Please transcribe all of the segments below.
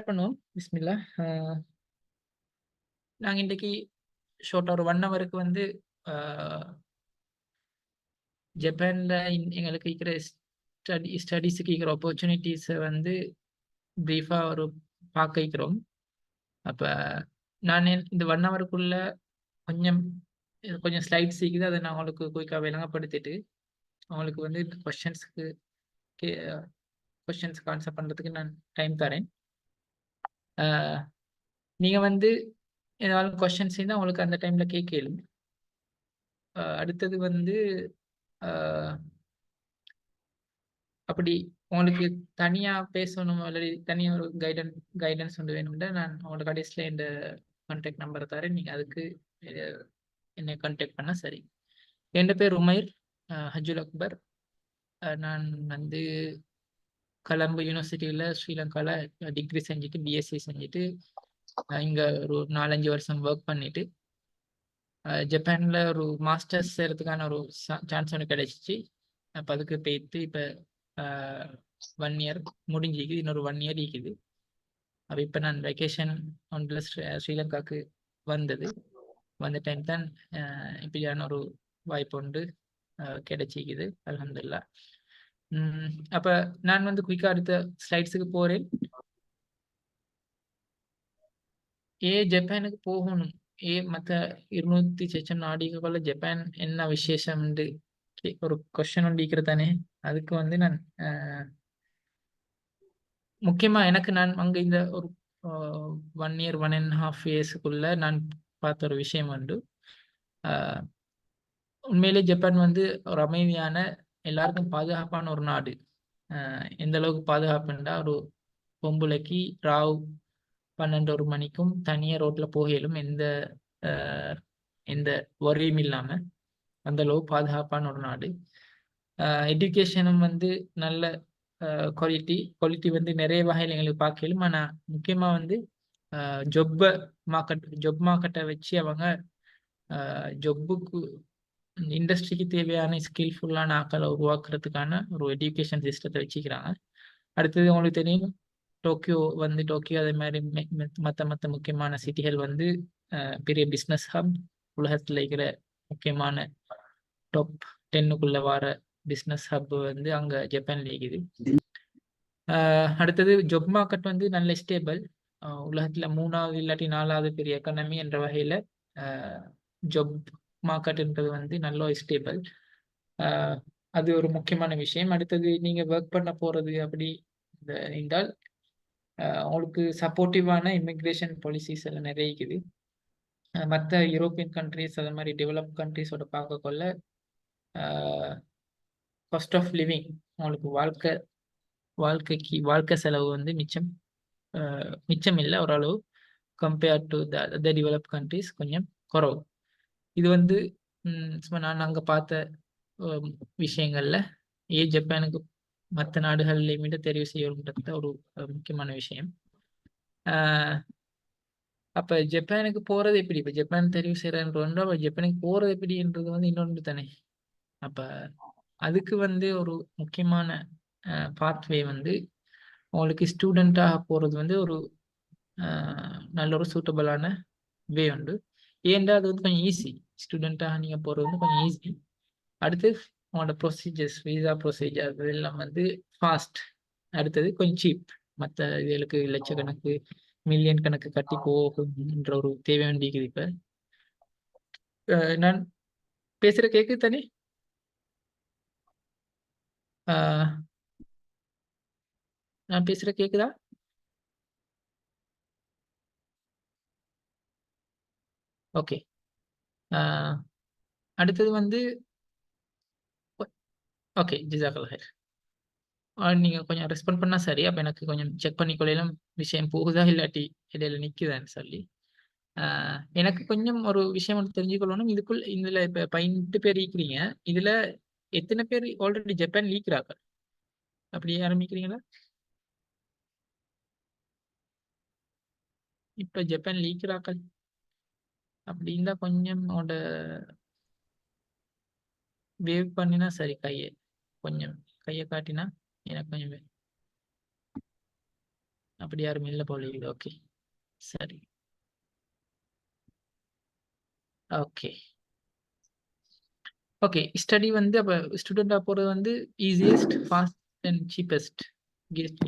பண்ணுவோம். பிஸ்மில்லா. நாங்க இன்றைக்கு ஷார்ட்டா ஒரு 1 ஹவருக்கு வந்து அ ஜப்பான்ல எங்களுக்கு இருக்கிற ஸ்டடீஸுக்கு இருக்கிற ஆப்பர்ச்சுனிட்டீஸை வந்து பிரீஃபா ஒரு பார்க்க இருக்கிறோம். அப்ப நான் இந்த 1 ஹவருக்குள்ள கொஞ்சம் கொஞ்சம் ஸ்லைட்ஸ் இருக்குது. அதை நான் உங்களுக்கு குயிக்காக விளங்கப்படுத்திட்டு அவங்களுக்கு வந்து கொஸ்டின்ஸ்க்கு கொஸ்டின்ஸ்க்கு ஆன்சர் பண்ணுறதுக்கு நான் டைம் தரேன். நீங்கள் வந்து ஏதாவது கொஸ்டின்ஸ் இருந்தால் உங்களுக்கு அந்த டைமில் கேட்கலும். அடுத்தது வந்து அப்படி உங்களுக்கு தனியா பேசணும் அல்லது தனியா ஒரு கைடன்ஸ் ஒன்று வேணும்னா நான் உங்களோட கடைசியில் இந்த கான்டாக்ட் நம்பரை தரேன். நீங்கள் அதுக்கு என்னை கான்டாக்ட் பண்ண சரி. என் பேர் உமைர் ஹஜுல் அக்பர். நான் வந்து கொலம்போ யூனிவர்சிட்டியில் ஸ்ரீலங்காவில் டிகிரி செஞ்சுட்டு பிஎஸ்சி செஞ்சுட்டு இங்கே ஒரு 4-5 வருஷம் ஒர்க் பண்ணிட்டு ஜப்பானில் ஒரு மாஸ்டர்ஸ் செய்கிறதுக்கான ஒரு சான்ஸ் ஒன்று கிடைச்சிச்சு. அப்போ அதுக்கு போயிட்டு இப்போ 1 இயர் முடிஞ்சிக்குது. இன்னொரு 1 இயர் இருக்குது. அப்போ இப்போ நான் வெக்கேஷன் ஒன்றில் ஸ்ரீலங்காவுக்கு வந்த டைம் தான் இப்படியான ஒரு வாய்ப்பு ஒன்று கிடைச்சிக்குது. அல்ஹம்துலில்லாஹ். அப்போ நான் வந்து குயிக்காக அடுத்த ஸ்லைட்ஸுக்கு போகிறேன். ஜப்பானுக்கு போகணும், மற்ற 200 சொச்சம் நாடுகளில் ஜப்பான் என்ன விசேஷம் ஒரு கொஸ்டின் ஒன்று தானே. அதுக்கு வந்து நான் முக்கியமாக எனக்கு நான் அங்கே இந்த ஒரு 1 இயர் 1.5 இயர்ஸுக்குள்ள நான் பார்த்த ஒரு விஷயம் வந்து உண்மையிலே ஜப்பான் வந்து ஒரு அமைதியான எல்லாருக்கும் பாதுகாப்பான ஒரு நாடு. எந்த அளவுக்கு பாதுகாப்புண்டா ஒரு பொம்பளைக்கு ராவ் 12-1 மணிக்கும் தனியாக ரோட்டில் போகலும் எந்த வரியும் இல்லாமல் அந்த அளவு பாதுகாப்பான ஒரு நாடு. எஜுகேஷனும் வந்து நல்ல குவாலிட்டி வந்து நிறைய வகையில் எங்களுக்கு பார்க்கலும். ஆனால் முக்கியமாக வந்து ஜொப் மார்க்கெட்டை வச்சு அவங்க ஜொப்புக்கு இண்டஸ்ட்ரிக்கு தேவையான ஸ்கில்ஃபுல்லான ஆக்களை உருவாக்குறதுக்கான ஒரு எஜுகேஷன் சிஸ்டத்தை வச்சுக்கிறாங்க. அடுத்தது உங்களுக்கு தெரியும் டோக்கியோ அதே மாதிரி மற்ற முக்கியமான சிட்டிகள் வந்து பெரிய பிஸ்னஸ் ஹப். உலகத்தில் இருக்கிற முக்கியமான டாப் 10க்குள்ள வர பிஸ்னஸ் ஹப் வந்து அங்கே ஜப்பான்ல இருக்குது. அடுத்தது ஜொப் மார்க்கெட் வந்து நல்ல ஸ்டேபிள். உலகத்தில் 3வது இல்லாட்டி 4வது பெரிய எக்கானமி என்ற வகையில் ஜொப் மார்க்கெட்ன்றது வந்து நல்ல ஸ்டேபிள். அது ஒரு முக்கியமான விஷயம். அடுத்தது நீங்கள் ஒர்க் பண்ண போகிறது அப்படி என்றால் உங்களுக்கு சப்போர்ட்டிவான இமிக்ரேஷன் பாலிசிஸ் எல்லாம் நிறைய இருக்குது. மற்ற யூரோப்பியன் கண்ட்ரிஸ் அது மாதிரி டெவலப் கண்ட்ரிஸோட பார்க்கக்குள்ள காஸ்ட் ஆஃப் லிவிங் உங்களுக்கு வாழ்க்கை செலவு வந்து மிச்சம் இல்லை ஓரளவு compared to the develop countries கொஞ்சம் குறவு. இது வந்து சும்மா நான் அங்கே பார்த்த விஷயங்கள்ல ஜப்பானுக்கு மற்ற நாடுகள்லையும் விட தெரிவு செய்யப்பட்ட ஒரு முக்கியமான விஷயம். அப்போ ஜப்பானுக்கு போகிறது எப்படி? இப்போ ஜப்பான் தெரிவு செய்கிறன்றா ஜப்பானுக்கு போகிறது எப்படின்றது வந்து இன்னொன்று தானே. அப்போ அதுக்கு வந்து ஒரு முக்கியமான பாத்வே வந்து உங்களுக்கு ஸ்டூடெண்ட்டாக போகிறது வந்து ஒரு நல்ல ஒரு சூட்டபிளான வே உண்டு. ஏன்டா அது வந்து கொஞ்சம் ஈஸி. ஸ்டூடெண்ட்டாக நீங்கள் போகிறது வந்து கொஞ்சம் ஈஸி. அடுத்து உங்களோட ப்ரொசீஜர்ஸ் விசா ப்ரொசீஜர் இதெல்லாம் வந்து ஃபாஸ்ட். அடுத்தது கொஞ்சம் சீப். மற்ற இதுகளுக்கு லட்சக்கணக்கு மில்லியன் கணக்கு கட்டி போகுன்ற ஒரு தேவை வேண்டியிருக்குது. இப்போ நான் பேசுகிற கேட்குது தானே? நான் பேசுகிற கேட்குதா? ஓகே. அடுத்தது வந்து ஓகே ஜிசாக்கல் ஹைர். நீங்கள் கொஞ்சம் ரெஸ்பாண்ட் பண்ணால் சரி. அப்போ எனக்கு கொஞ்சம் செக் பண்ணிக்கொள்ளையிலும் விஷயம் போகுதா இல்லாட்டி இடையில நிற்குதான்னு சொல்லி. எனக்கு கொஞ்சம் ஒரு விஷயம் ஒன்று தெரிஞ்சுக்கொள்ளணும். இதில் இப்போ 18 பேர் இருக்கிறீங்க. இதில் எத்தனை பேர் ஆல்ரெடி ஜப்பான் லீக்கிறாங்க? அப்படியே ஆரம்பிக்கிறீங்களா? இப்போ ஜப்பான் லீக்கிறாக்கள் அப்படின்னா கொஞ்சம் வேவ் பண்ணினா சரி. கொஞ்சம் கையை காட்டினா எனக்கு கொஞ்சம் அப்படி யாரும் இல்லை போல இது. ஓகே, சரி. Okay okay. ஸ்டடி வந்து அப்போ ஸ்டூடெண்டாக போகிறது வந்து easiest, fast and cheapest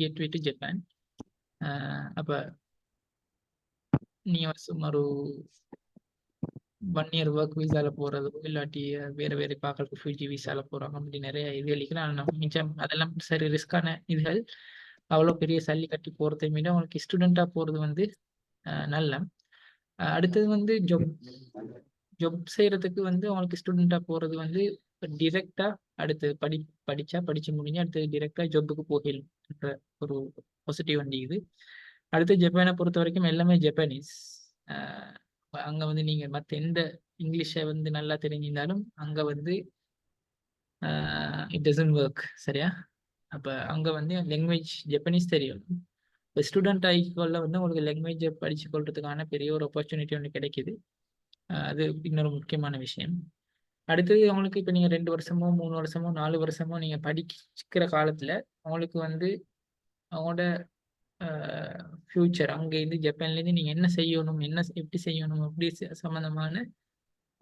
gateway to Japan. அப்போ நீங்கள் சும்மா ஒரு 1 இயர் ஒர்க் விசால போகிறதோ இல்லாட்டி வேறு வேறு பார்க்கறதுக்கு ஃபியூஜி விசால போகிறாங்க அப்படி நிறைய இது அளிக்கலாம். மிச்சம் அதெல்லாம் சரி ரிஸ்கான இதுகள். அவ்வளோ பெரிய சல்லி கட்டி போகிறதை விட அவங்களுக்கு ஸ்டூடெண்ட்டாக போகிறது வந்து நல்ல. அடுத்தது வந்து ஜாப் செய்கிறதுக்கு வந்து அவங்களுக்கு ஸ்டூடெண்ட்டாக போகிறது வந்து டிரெக்டாக அடுத்து படித்து முடிஞ்சு அடுத்து டிரெக்டாக ஜாப்புக்கு போகலும் ஒரு பாசிட்டிவ் வண்டி இது. அடுத்து ஜப்பானை பொறுத்த வரைக்கும் எல்லாமே ஜப்பானீஸ். அங்கே வந்து நீங்கள் மற்ற எந்த இங்கிலீஷை வந்து நல்லா தெரிஞ்சிருந்தாலும் அங்கே வந்து இட் டசன்ட் ஒர்க். சரியா? அப்போ அங்கே வந்து லாங்குவேஜ் ஜப்பனீஸ் தெரியும். இப்போ ஸ்டூடெண்ட் ஆகிக்கொள்ள வந்து உங்களுக்கு லாங்குவேஜை படித்து கொள்றதுக்கான பெரிய ஒரு ஆப்பர்ச்சுனிட்டி ஒன்று கிடைக்கிது. அது இன்னொரு முக்கியமான விஷயம். அடுத்தது அவங்களுக்கு இப்போ நீங்கள் 2 வருஷமோ 3 வருஷமோ 4 வருஷமோ நீங்கள் படிக்கிற காலத்தில் அவங்களுக்கு வந்து அவங்களோட ஃப்யூச்சர் அங்கேருந்து ஜப்பான்லேருந்து நீங்கள் என்ன செய்யணும், எப்படி செய்யணும், அப்படி சம்மந்தமான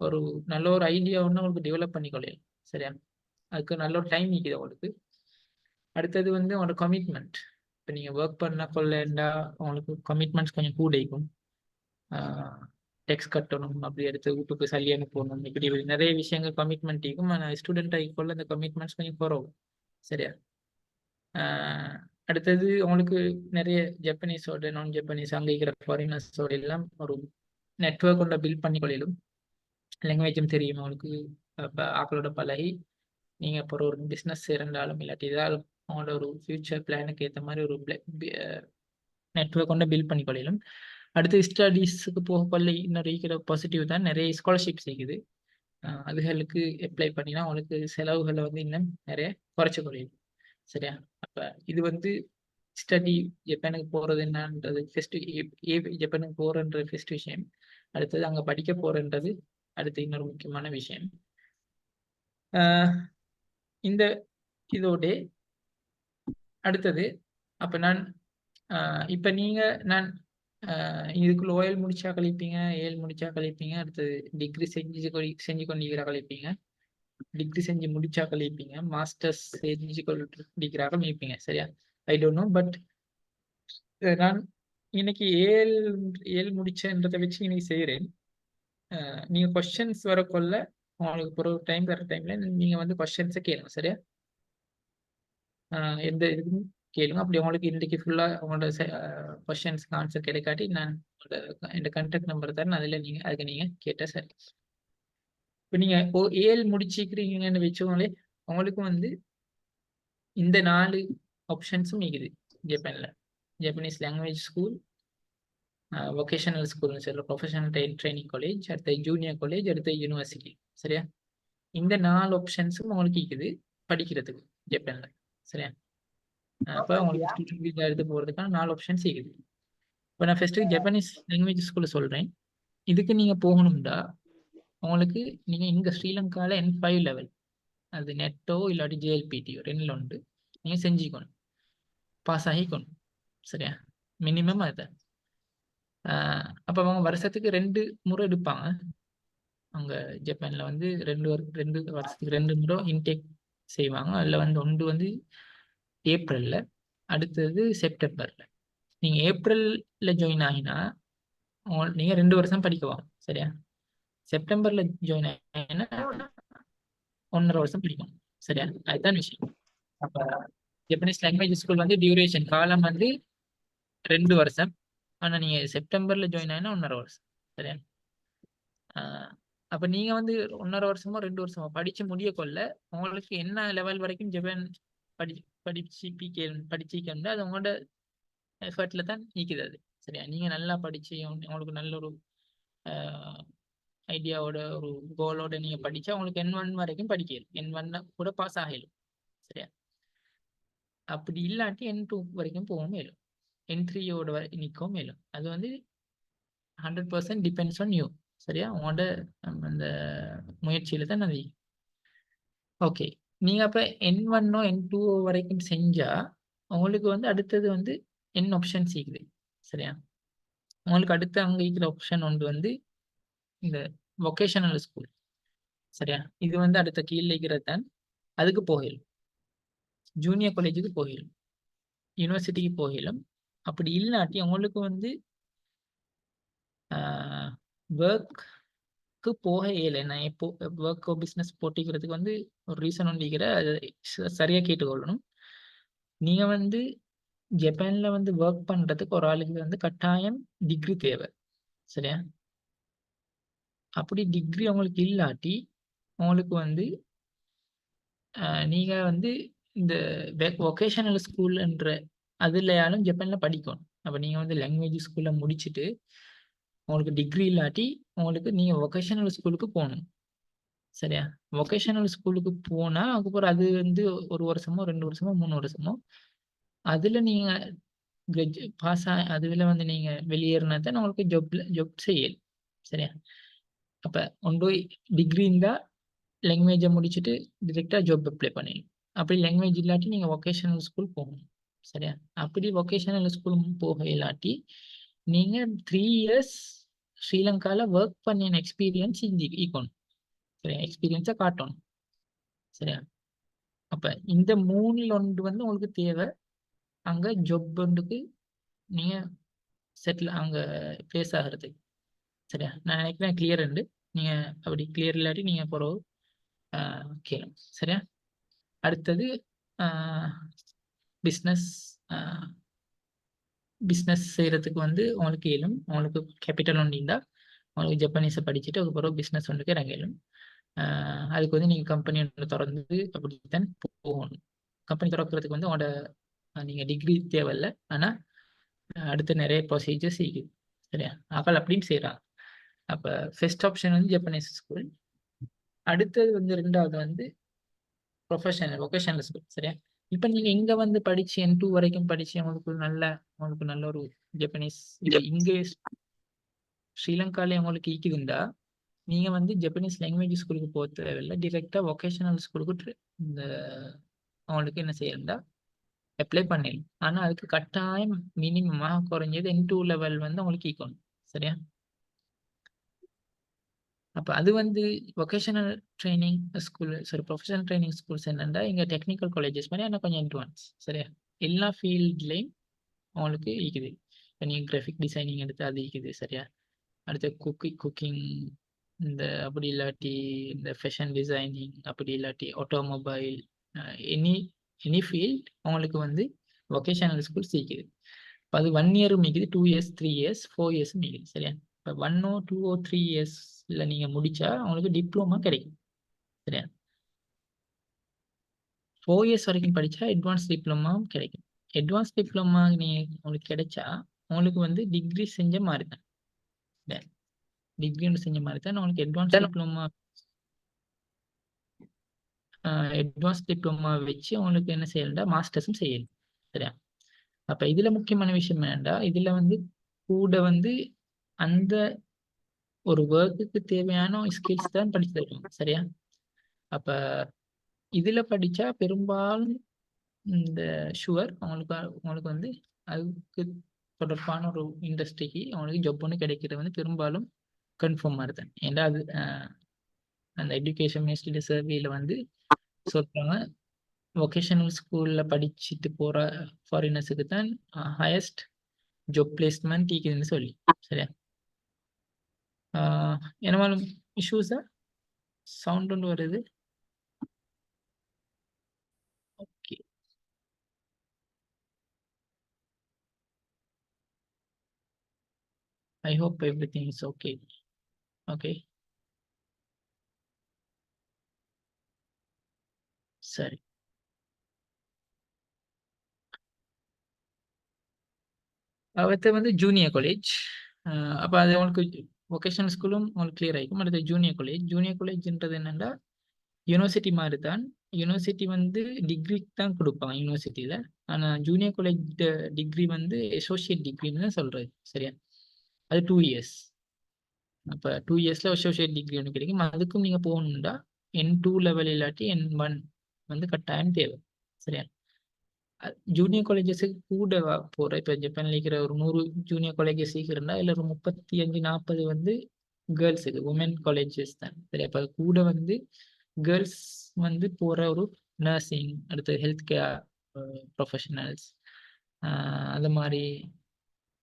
ஒரு நல்ல ஒரு ஐடியா ஒன்று உங்களுக்கு டெவலப் பண்ணிக்கொள்ளலாம். சரியா? அதுக்கு நல்ல ஒரு டைம் நிற்கிது அவங்களுக்கு. அடுத்தது வந்து அவங்களோட கமிட்மெண்ட். இப்போ நீங்கள் ஒர்க் பண்ண கொள்ளேண்டா அவங்களுக்கு கமிட்மெண்ட்ஸ் கொஞ்சம் கூட இருக்கும். டெக்ஸ் கட்டணும், அப்படி எடுத்து வீட்டுக்கு சல்லி அனுப்பணும், இப்படி நிறைய விஷயங்கள் கமிட்மெண்ட் இருக்கும். ஆனால் ஸ்டூடெண்ட் ஆகிக்கொள்ள அந்த கமிட்மெண்ட்ஸ் கொஞ்சம் குறவு. சரியா? அடுத்தது உங்களுக்கு நிறைய ஜப்பனீஸோட நான் ஜப்பனீஸ் அங்கே இருக்கிற ஃபாரினர்ஸோட எல்லாம் ஒரு நெட்ஒர்க் கொண்ட பில்ட் பண்ணி கொள்ளும். லாங்குவேஜும் தெரியும் அவங்களுக்கு. ஆக்களோட பழகி நீங்கள் அப்புறம் ஒரு பிஸ்னஸ் இருந்தாலும் இல்லாட்டி ஏதாலும் அவங்களோட ஒரு ஃபியூச்சர் பிளானுக்கு ஏற்ற மாதிரி ஒரு நெட்ஒர்க் கொண்டு பில்ட் பண்ணி கொள்ளும். அடுத்து ஸ்டடீஸுக்கு போக கொள்ள இன்னொரு இருக்கிற பாசிட்டிவ் தான் நிறைய ஸ்காலர்ஷிப்ஸ் இருக்குது. அதுகளுக்கு அப்ளை பண்ணினா அவங்களுக்கு செலவுகளை வந்து இன்னும் நிறைய குறைச்சி கொள்ளும். சரியா? அப்போ இது வந்து ஸ்டடி ஜப்பானுக்கு போகிறது என்னன்றது ஃபர்ஸ்ட், ஜப்பானுக்கு போகிறன்றது ஃபர்ஸ்ட் விஷயம். அடுத்தது அங்கே படிக்க போகிறன்றது அடுத்து இன்னொரு முக்கியமான விஷயம். இந்த இதோட அடுத்தது அப்போ நான் இப்போ நீங்கள் நான் இதுக்குள்ள ஓஎல் முடிச்சா கழிப்பீங்க, ஏஎல் முடிச்சா கழிப்பீங்க, அடுத்தது டிகிரி செஞ்சு கொண்டிருக்கிற கழிப்பீங்க, டிகிரி செஞ்சு முடிச்சா கழிப்பீங்க, மாஸ்டர்ஸ் செஞ்சு கொண்டிருக்கிறாக மீப்பீங்க. சரியா? I don't know. பட் நான் இன்னைக்கு ஏழு முடிச்சன்றதை வச்சு இன்னைக்கு செய்கிறேன். நீங்கள் கொஸ்டின்ஸ் வரக்கொள்ள உங்களுக்கு ஒரு டைம் தர டைம்ல நீங்கள் வந்து கொஸ்டின்ஸை கேளுங்க. சரியா? எந்த இதுக்கும் கேளுங்க. அப்படி உங்களுக்கு இன்றைக்கு ஃபுல்லாக உங்களோட கொஸ்டின்ஸ்க்கு ஆன்சர் கிடைக்காட்டி நான் இந்த கான்டாக்ட் நம்பர் தரேன், அதில் அதுக்கு நீங்கள் கேட்டால் சரி. இப்போ நீங்கள் ஏழு முடிச்சுக்கிறீங்கன்னு வச்சுக்கோங்களே, உங்களுக்கு வந்து இந்த 4 ஆப்ஷன்ஸும் இருக்குது ஜப்பானில். ஜப்பனீஸ் லாங்குவேஜ் ஸ்கூல், வொகேஷனல் ஸ்கூல்னு சொல்கிற ப்ரொஃபஷனல் ட்ரைனிங் காலேஜ், அடுத்த ஜூனியர் காலேஜ், அடுத்த யூனிவர்சிட்டி. சரியா? இந்த 4 ஆப்ஷன்ஸும் உங்களுக்கு இருக்குது படிக்கிறதுக்கு ஜப்பானில். சரியா? அப்போ உங்களுக்கு ஸ்டூடெண்ட் வீட்டில் எடுத்து போகிறதுக்கான 4 ஆப்ஷன்ஸ் இருக்குது. இப்போ நான் ஃபஸ்ட்டு ஜப்பனீஸ் லாங்குவேஜ் ஸ்கூலில் சொல்கிறேன். இதுக்கு நீங்கள் போகணும்டா உங்களுக்கு நீங்கள் இங்கே ஸ்ரீலங்காவில் N5 லெவல், அது நெட்டோ இல்லாட்டி ஜேஎல்பிடியோ 2ல் உண்டு, நீங்கள் செஞ்சுக்கணும், பாஸ் ஆகிக்கணும். சரியா? மினிமம் அதுதான். அப்போ அவங்க வருஷத்துக்கு 2 முறை எடுப்பாங்க. அங்கே ஜப்பானில் வந்து 2 வருஷத்துக்கு 2 முறை இன்டேக் செய்வாங்க. அதில் வந்து ஒன்று வந்து ஏப்ரலில், அடுத்தது செப்டம்பரில். நீங்கள் ஏப்ரலில் ஜாயின் ஆகினா நீங்கள் 2 வருஷம் படிக்கலாம். சரியா? செப்டம்பரில் ஜாயின் ஆகினா 1.5 வருஷம் படிக்கணும். சரியா? அதுதான் விஷயம். அப்போ ஜப்பனீஸ் லாங்குவேஜ் ஸ்கூல் வந்து டியூரேஷன் காலம் வந்து 2 வருஷம். ஆனால் நீங்கள் செப்டம்பரில் ஜாயின் ஆகினா 1.5 வருஷம். சரியா? அப்போ நீங்கள் வந்து 1.5 வருஷமோ 2 வருஷமோ படித்து முடிய கொள்ள உங்களுக்கு என்ன லெவல் வரைக்கும் ஜப்பான் படிச்சிக்கணும், அது உங்களோட எஃபர்ட்டில் தான் நீக்குது அது. சரியா? நீங்கள் நல்லா படித்து உங்களுக்கு நல்ல ஒரு ஐடியாவோட ஒரு கோலோட நீங்கள் படித்தா உங்களுக்கு N1 வரைக்கும் படிக்கணும், N1 கூட பாஸ் ஆகலும். சரியா? அப்படி இல்லாட்டி N2 வரைக்கும் போகவும் மேலும், N3யோட நிற்கவும் மேலும். அது வந்து 100% டிபெண்ட்ஸ் ஆன் யூ. சரியா? உங்களோட அந்த முயற்சியில் தான் அது. ஓகே, நீங்கள் அப்போ N1ஓ N2ஓ வரைக்கும் செஞ்சால் உங்களுக்கு வந்து அடுத்தது வந்து என்ன ஆப்ஷன்ஸ் இருக்குது சரியா. உங்களுக்கு அடுத்து அங்கே இருக்கிற ஆப்ஷன் ஒன்று வந்து இந்த வொகேஷனல் ஸ்கூல் சரியா. இது வந்து அடுத்த கீழே இருக்கிறது தான். அதுக்கு போகலும் ஜூனியர் காலேஜுக்கு போகலும் யூனிவர்சிட்டிக்கு போகலும். அப்படி இல்லாட்டி அவங்களுக்கு வந்து ஒர்க்கு போக இயலை. நான் இப்போ ஒர்க் பிஸ்னஸ் போட்டிக்கிறதுக்கு வந்து ஒரு ரீசன் ஒன்று இருக்கிற அது சரியாக கேட்டுக்கொள்ளணும். நீங்கள் வந்து ஜப்பானில் வந்து ஒர்க் பண்ணுறதுக்கு ஒரு ஆளுக்கு வந்து கட்டாயம் டிகிரி தேவை சரியா. அப்படி டிகிரி அவங்களுக்கு இல்லாட்டி அவங்களுக்கு வந்து நீங்கள் வந்து இந்த வொகேஷனல் ஸ்கூல்ன்ற அதுலையாலும் ஜப்பானில் படிக்கணும். அப்போ நீங்கள் வந்து லாங்குவேஜ் ஸ்கூலில் முடிச்சுட்டு உங்களுக்கு டிகிரி இல்லாட்டி உங்களுக்கு நீங்கள் வொகேஷனல் ஸ்கூலுக்கு போகணும் சரியா. வொகேஷனல் ஸ்கூலுக்கு போனால் அதுக்கப்புறம் அது வந்து 1 வருஷமோ 2 வருஷமோ 3 வருஷமோ அதில் நீங்கள் பாஸ் அதில் வந்து நீங்கள் வெளியேறினா தான் உங்களுக்கு ஜப் செய்யல் சரியா. அப்போ ஒன்று டிகிரி இருந்தால் லாங்குவேஜை முடிச்சுட்டு டிரெக்டாக ஜாப் அப்ளை பண்ணிடணும். அப்படி லாங்குவேஜ் இல்லாட்டி நீங்கள் வொகேஷனல் ஸ்கூல் போகணும் சரியா. அப்படி வொகேஷனல் ஸ்கூல் போக இல்லாட்டி நீங்கள் 3 இயர்ஸ் ஸ்ரீலங்காவில் ஒர்க் பண்ணின எக்ஸ்பீரியன்ஸ் ஈக்கணும் சரியா. எக்ஸ்பீரியன்ஸை காட்டணும் சரியா. அப்போ இந்த 3ல் ஒன்று வந்து உங்களுக்கு தேவை அங்கே ஜாப் ஒன்றுக்கு நீங்கள் செட்டில் அங்கே பிளேஸ் ஆகிறதுக்கு சரியா. நான் நினைக்கிறேன் கிளியர் உண்டு. நீங்கள் அப்படி கிளியர் இல்லாட்டி நீங்கள் பிறகு கேளுங்க சரியா. அடுத்தது பிஸ்னஸ் பிஸ்னஸ் செய்கிறதுக்கு வந்து உங்களுக்கு இயலும். உங்களுக்கு கேபிட்டல் ஒன்று இருந்தால் உங்களுக்கு ஜப்பானீஸை படிச்சுட்டு அதுக்கப்புறம் பிஸ்னஸ் ஒன்றுக்கு இறங்கிடும். அதுக்கு வந்து நீங்கள் கம்பெனி ஒன்று திறந்து அப்படித்தான் போகணும். கம்பெனி திறக்கிறதுக்கு வந்து உங்களோட நீங்கள் டிகிரி தேவையில்லை. ஆனால் அடுத்து நிறைய ப்ரொசீஜர்ஸ் இருக்குது சரியா. ஆக்கள் அப்படின்னு செய்கிறாங்க. அப்போ ஃபர்ஸ்ட் ஆப்ஷன் வந்து ஜப்பானீஸ் ஸ்கூல். அடுத்தது வந்து 2வது வந்து வொகேஷனல் ஸ்கூல் சரியா. இப்போ நீங்கள் இங்கே வந்து படிச்சு N2 வரைக்கும் படிச்சு உங்களுக்கு நல்ல ஒரு ஜப்பனீஸ் இங்கிலீஷ் ஸ்ரீலங்காலே உங்களுக்கு ஈக்குதுண்டா நீங்கள் வந்து ஜப்பனீஸ் லாங்குவேஜ் ஸ்கூலுக்கு போக தேவையில்லை. டிரெக்டாக வொகேஷனல் ஸ்கூலுக்கு இந்த அவங்களுக்கு என்ன செய்யறா அப்ளை பண்ணிடலாம். ஆனால் அதுக்கு கட்டாயம் மினிமமாக குறைஞ்சது N2 லெவல் வந்து அவங்களுக்கு ஈக்கணும் சரியா. அப்போ அது வந்து vocational training school professional training schools என்னென்னா இங்கே டெக்னிக்கல் காலேஜஸ் மாதிரி ஆனால் கொஞ்சம் அட்வான்ஸ் சரியா. எல்லா ஃபீல்ட்லேயும் அவங்களுக்கு ஈக்குது. இப்போ நீங்கள் கிராஃபிக் டிசைனிங் எடுத்து அது ஈக்குது சரியா. அடுத்து குக்கிங் இந்த அப்படி இல்லாட்டி இந்த ஃபேஷன் டிசைனிங் அப்படி இல்லாட்டி ஆட்டோமொபைல் எனி ஃபீல்ட் அவங்களுக்கு வந்து வொகேஷனல் ஸ்கூல் ஈக்குது. இப்போ அது 1 இயரும் மிகுது, 2 இயர்ஸ் 3 இயர்ஸ் 4 இயர்ஸும் மிகுது சரியா. இப்போ 1 or 2 or 3 இயர்ஸில் நீங்கள் முடித்தா அவங்களுக்கு டிப்ளமா கிடைக்கும் சரியா. 4 இயர்ஸ் வரைக்கும் படித்தா அட்வான்ஸ் டிப்ளமாவும் கிடைக்கும். அட்வான்ஸ் டிப்ளமா நீங்கள் உங்களுக்கு கிடைச்சா உங்களுக்கு வந்து டிகிரி செஞ்ச மாதிரி தான். டிகிரி ஒன்று செஞ்ச மாதிரி தான் உங்களுக்கு அட்வான்ஸ் டிப்ளமா வச்சு உங்களுக்கு என்ன செய்யணும்டா மாஸ்டர்ஸும் செய்யணும் சரியா. அப்போ இதில் முக்கியமான விஷயம் என்னென்னா இதில் வந்து கூட வந்து அந்த ஒரு ஒர்க்குக்கு தேவையான ஸ்கில்ஸ் தான் படிச்சு தருவாங்க சரியா. அப்போ இதில் படித்தா பெரும்பாலும் இந்த உங்களுக்கு வந்து அதுக்கு தொடர்பான ஒரு இண்டஸ்ட்ரிக்கு அவங்களுக்கு ஜப் ஒன்று கிடைக்கிறது வந்து பெரும்பாலும் கன்ஃபார்மாக இருந்தேன். ஏன்னா அது அந்த எஜுகேஷன் மினிஸ்ட்ரி சர்வேல வந்து சொல்கிறாங்க வொகேஷனல் ஸ்கூலில் படிச்சுட்டு போகிற ஃபாரினர்ஸுக்கு தான் ஹையஸ்ட் ஜாப் பிளேஸ்மெண்ட் இருக்குதுன்னு சொல்லி சரியா. என்னமாலும் இஷ்யூஸா சவுண்ட் ஒன்று வருது. Okay I hope everything is okay. Okay சரி. அடுத்து வந்து ஜூனியர் காலேஜ். அப்போ அது உங்களுக்கு வொகேஷனல் ஸ்கூலும் உங்களுக்கு கிளியர் ஆகிக்கும். அடுத்து ஜூனியர் காலேஜ்ன்றது என்னென்னா யூனிவர்சிட்டி மாதிரி தான். யூனிவர்சிட்டி வந்து டிகிரி தான் கொடுப்பாங்க யூனிவர்சிட்டியில். ஆனால் ஜூனியர் காலேஜ் டிகிரி வந்து அசோசியேட் டிகிரின்னு தான் சொல்கிறது சரியா. அது 2 இயர்ஸ். அப்போ 2 இயர்ஸில் அசோசியேட் டிகிரி ஒன்று கிடைக்கும். அதுக்கும் நீங்கள் போகணுன்னா N2 லெவல் இல்லாட்டி N1 வந்து கட்டாயம் தேவை சரியா. ஜூனியர் காலேஜஸுக்கு கூட போகிற இப்போ ஜப்பானில் இருக்கிற ஒரு 100 ஜூனியர் காலேஜஸ் இருந்தால் அதில் ஒரு 35-40 வந்து கேர்ள்ஸுக்கு உமன் காலேஜஸ் தான் சரி. அப்போ கூட வந்து கேர்ள்ஸ் வந்து போகிற ஒரு நர்சிங், அடுத்து ஹெல்த் கேர் ப்ரொஃபஷனல்ஸ், அது மாதிரி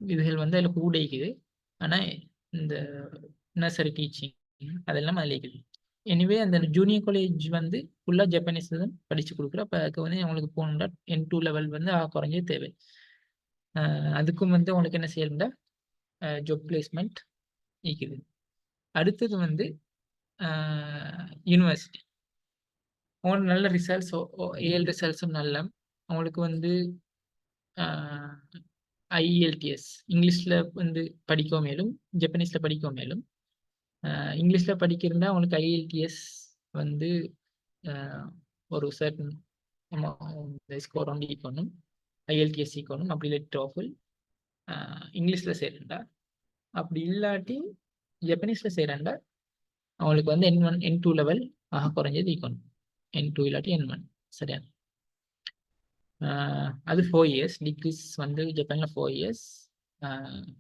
இதுகள் வந்து அதில் கூட இருக்குது. ஆனால் இந்த நர்சரி டீச்சிங் அதெல்லாம் அதில் இருக்குது. எனிவே அந்த ஜூனியர் காலேஜ் வந்து ஃபுல்லாக ஜப்பானீஸ் தான் படித்து கொடுக்குற. அப்போ அதுக்கு வந்து அவங்களுக்கு போகணுன்னா N2 லெவல் வந்து குறைஞ்சே தேவை. அதுக்கும் வந்து அவங்களுக்கு என்ன செய்யணும்னா ஜாப் பிளேஸ்மெண்ட் இருக்குது. அடுத்தது வந்து யூனிவர்சிட்டி. அவங்களுக்கு நல்ல ரிசல்ட்ஸ், 7 ரிசல்ட்ஸும் நல்ல அவங்களுக்கு வந்து IELTS இங்கிலீஷில் வந்து படிக்கவும் மேலும் ஜப்பனீஸில் படிக்கவும் மேலும். இங்கிலீஷில் படிக்கிறதுனா அவங்களுக்கு IELTS வந்து ஒரு சர்டன் ஸ்கோர் வந்து ஈக்கணும், IELTS ஈக்கணும். அப்படி இல்லை டோஃபல் இங்கிலீஷில் செய்கிறேன்டா. அப்படி இல்லாட்டி ஜப்பனீஸில் செய்கிறேன்டா அவங்களுக்கு வந்து N1 N2 லெவல் குறைஞ்சது ஈக்கணும். N2 இல்லாட்டி N1 சரியா. அது 4 இயர்ஸ் டிகிரிஸ் வந்து ஜப்பானில் 4 இயர்ஸ்.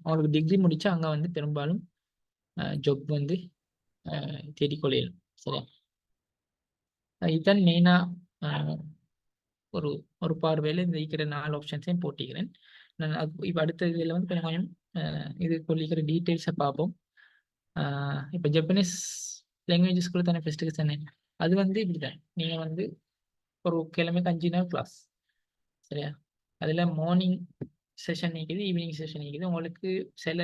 அவங்களுக்கு டிகிரி முடித்தா அங்கே வந்து பெரும்பாலும் ஜாப் வந்து தேடிக்கொள்ளையிலும் சரியா. இதுதான் மெயினாக ஒரு ஒரு பார்வையில் இந்த இருக்கிற 4 ஆப்ஷன்ஸையும் போட்டிக்கிறேன் நான். இப்போ அடுத்த இதில் வந்து கொஞ்சம் இது சொல்லிக்கிற டீட்டெயில்ஸை பார்ப்போம். இப்போ ஜப்பனீஸ் லாங்குவேஜஸ்குள்ள தானே ஃபெஸ்ட்டுக்கு சொன்னேன். அது வந்து இப்படி தான், நீங்கள் வந்து ஒரு கிழமைக்கு 5 நாள் கிளாஸ் சரியா. அதில் மார்னிங் செஷன் நிற்கிது, ஈவினிங் செஷன் நிற்கிது. உங்களுக்கு சில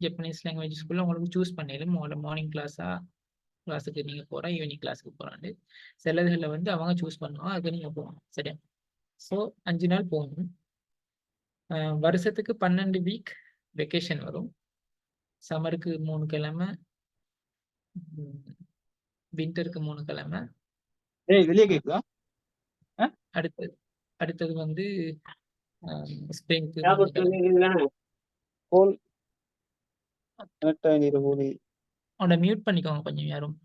ஜப்பனீஸ் லாங்குவேஜஸ்குள்ளே உங்களுக்கு சூஸ் பண்ணிடும் உங்களோட மார்னிங் கிளாஸுக்கு நீங்கள் போகிறா, ஈவினிங் கிளாஸுக்கு போகிறாண்டு. சிலதுகளில் வந்து அவங்க சூஸ் பண்ணுவாங்க, அதுக்கு நீங்கள் போகணும் சரியா. ஸோ 5 நாள் போகணும். வருஷத்துக்கு 12 வீக் வெக்கேஷன் வரும். சம்மருக்கு 3 கிழமை, வின்டருக்கு 3 கிழமை. வெளியே கேக்குதா? அடுத்தது வந்து ஸ்ப்ரிங்க்கு அவனை மியூட் பண்ணிக்கோங்க கொஞ்சம், யாரும்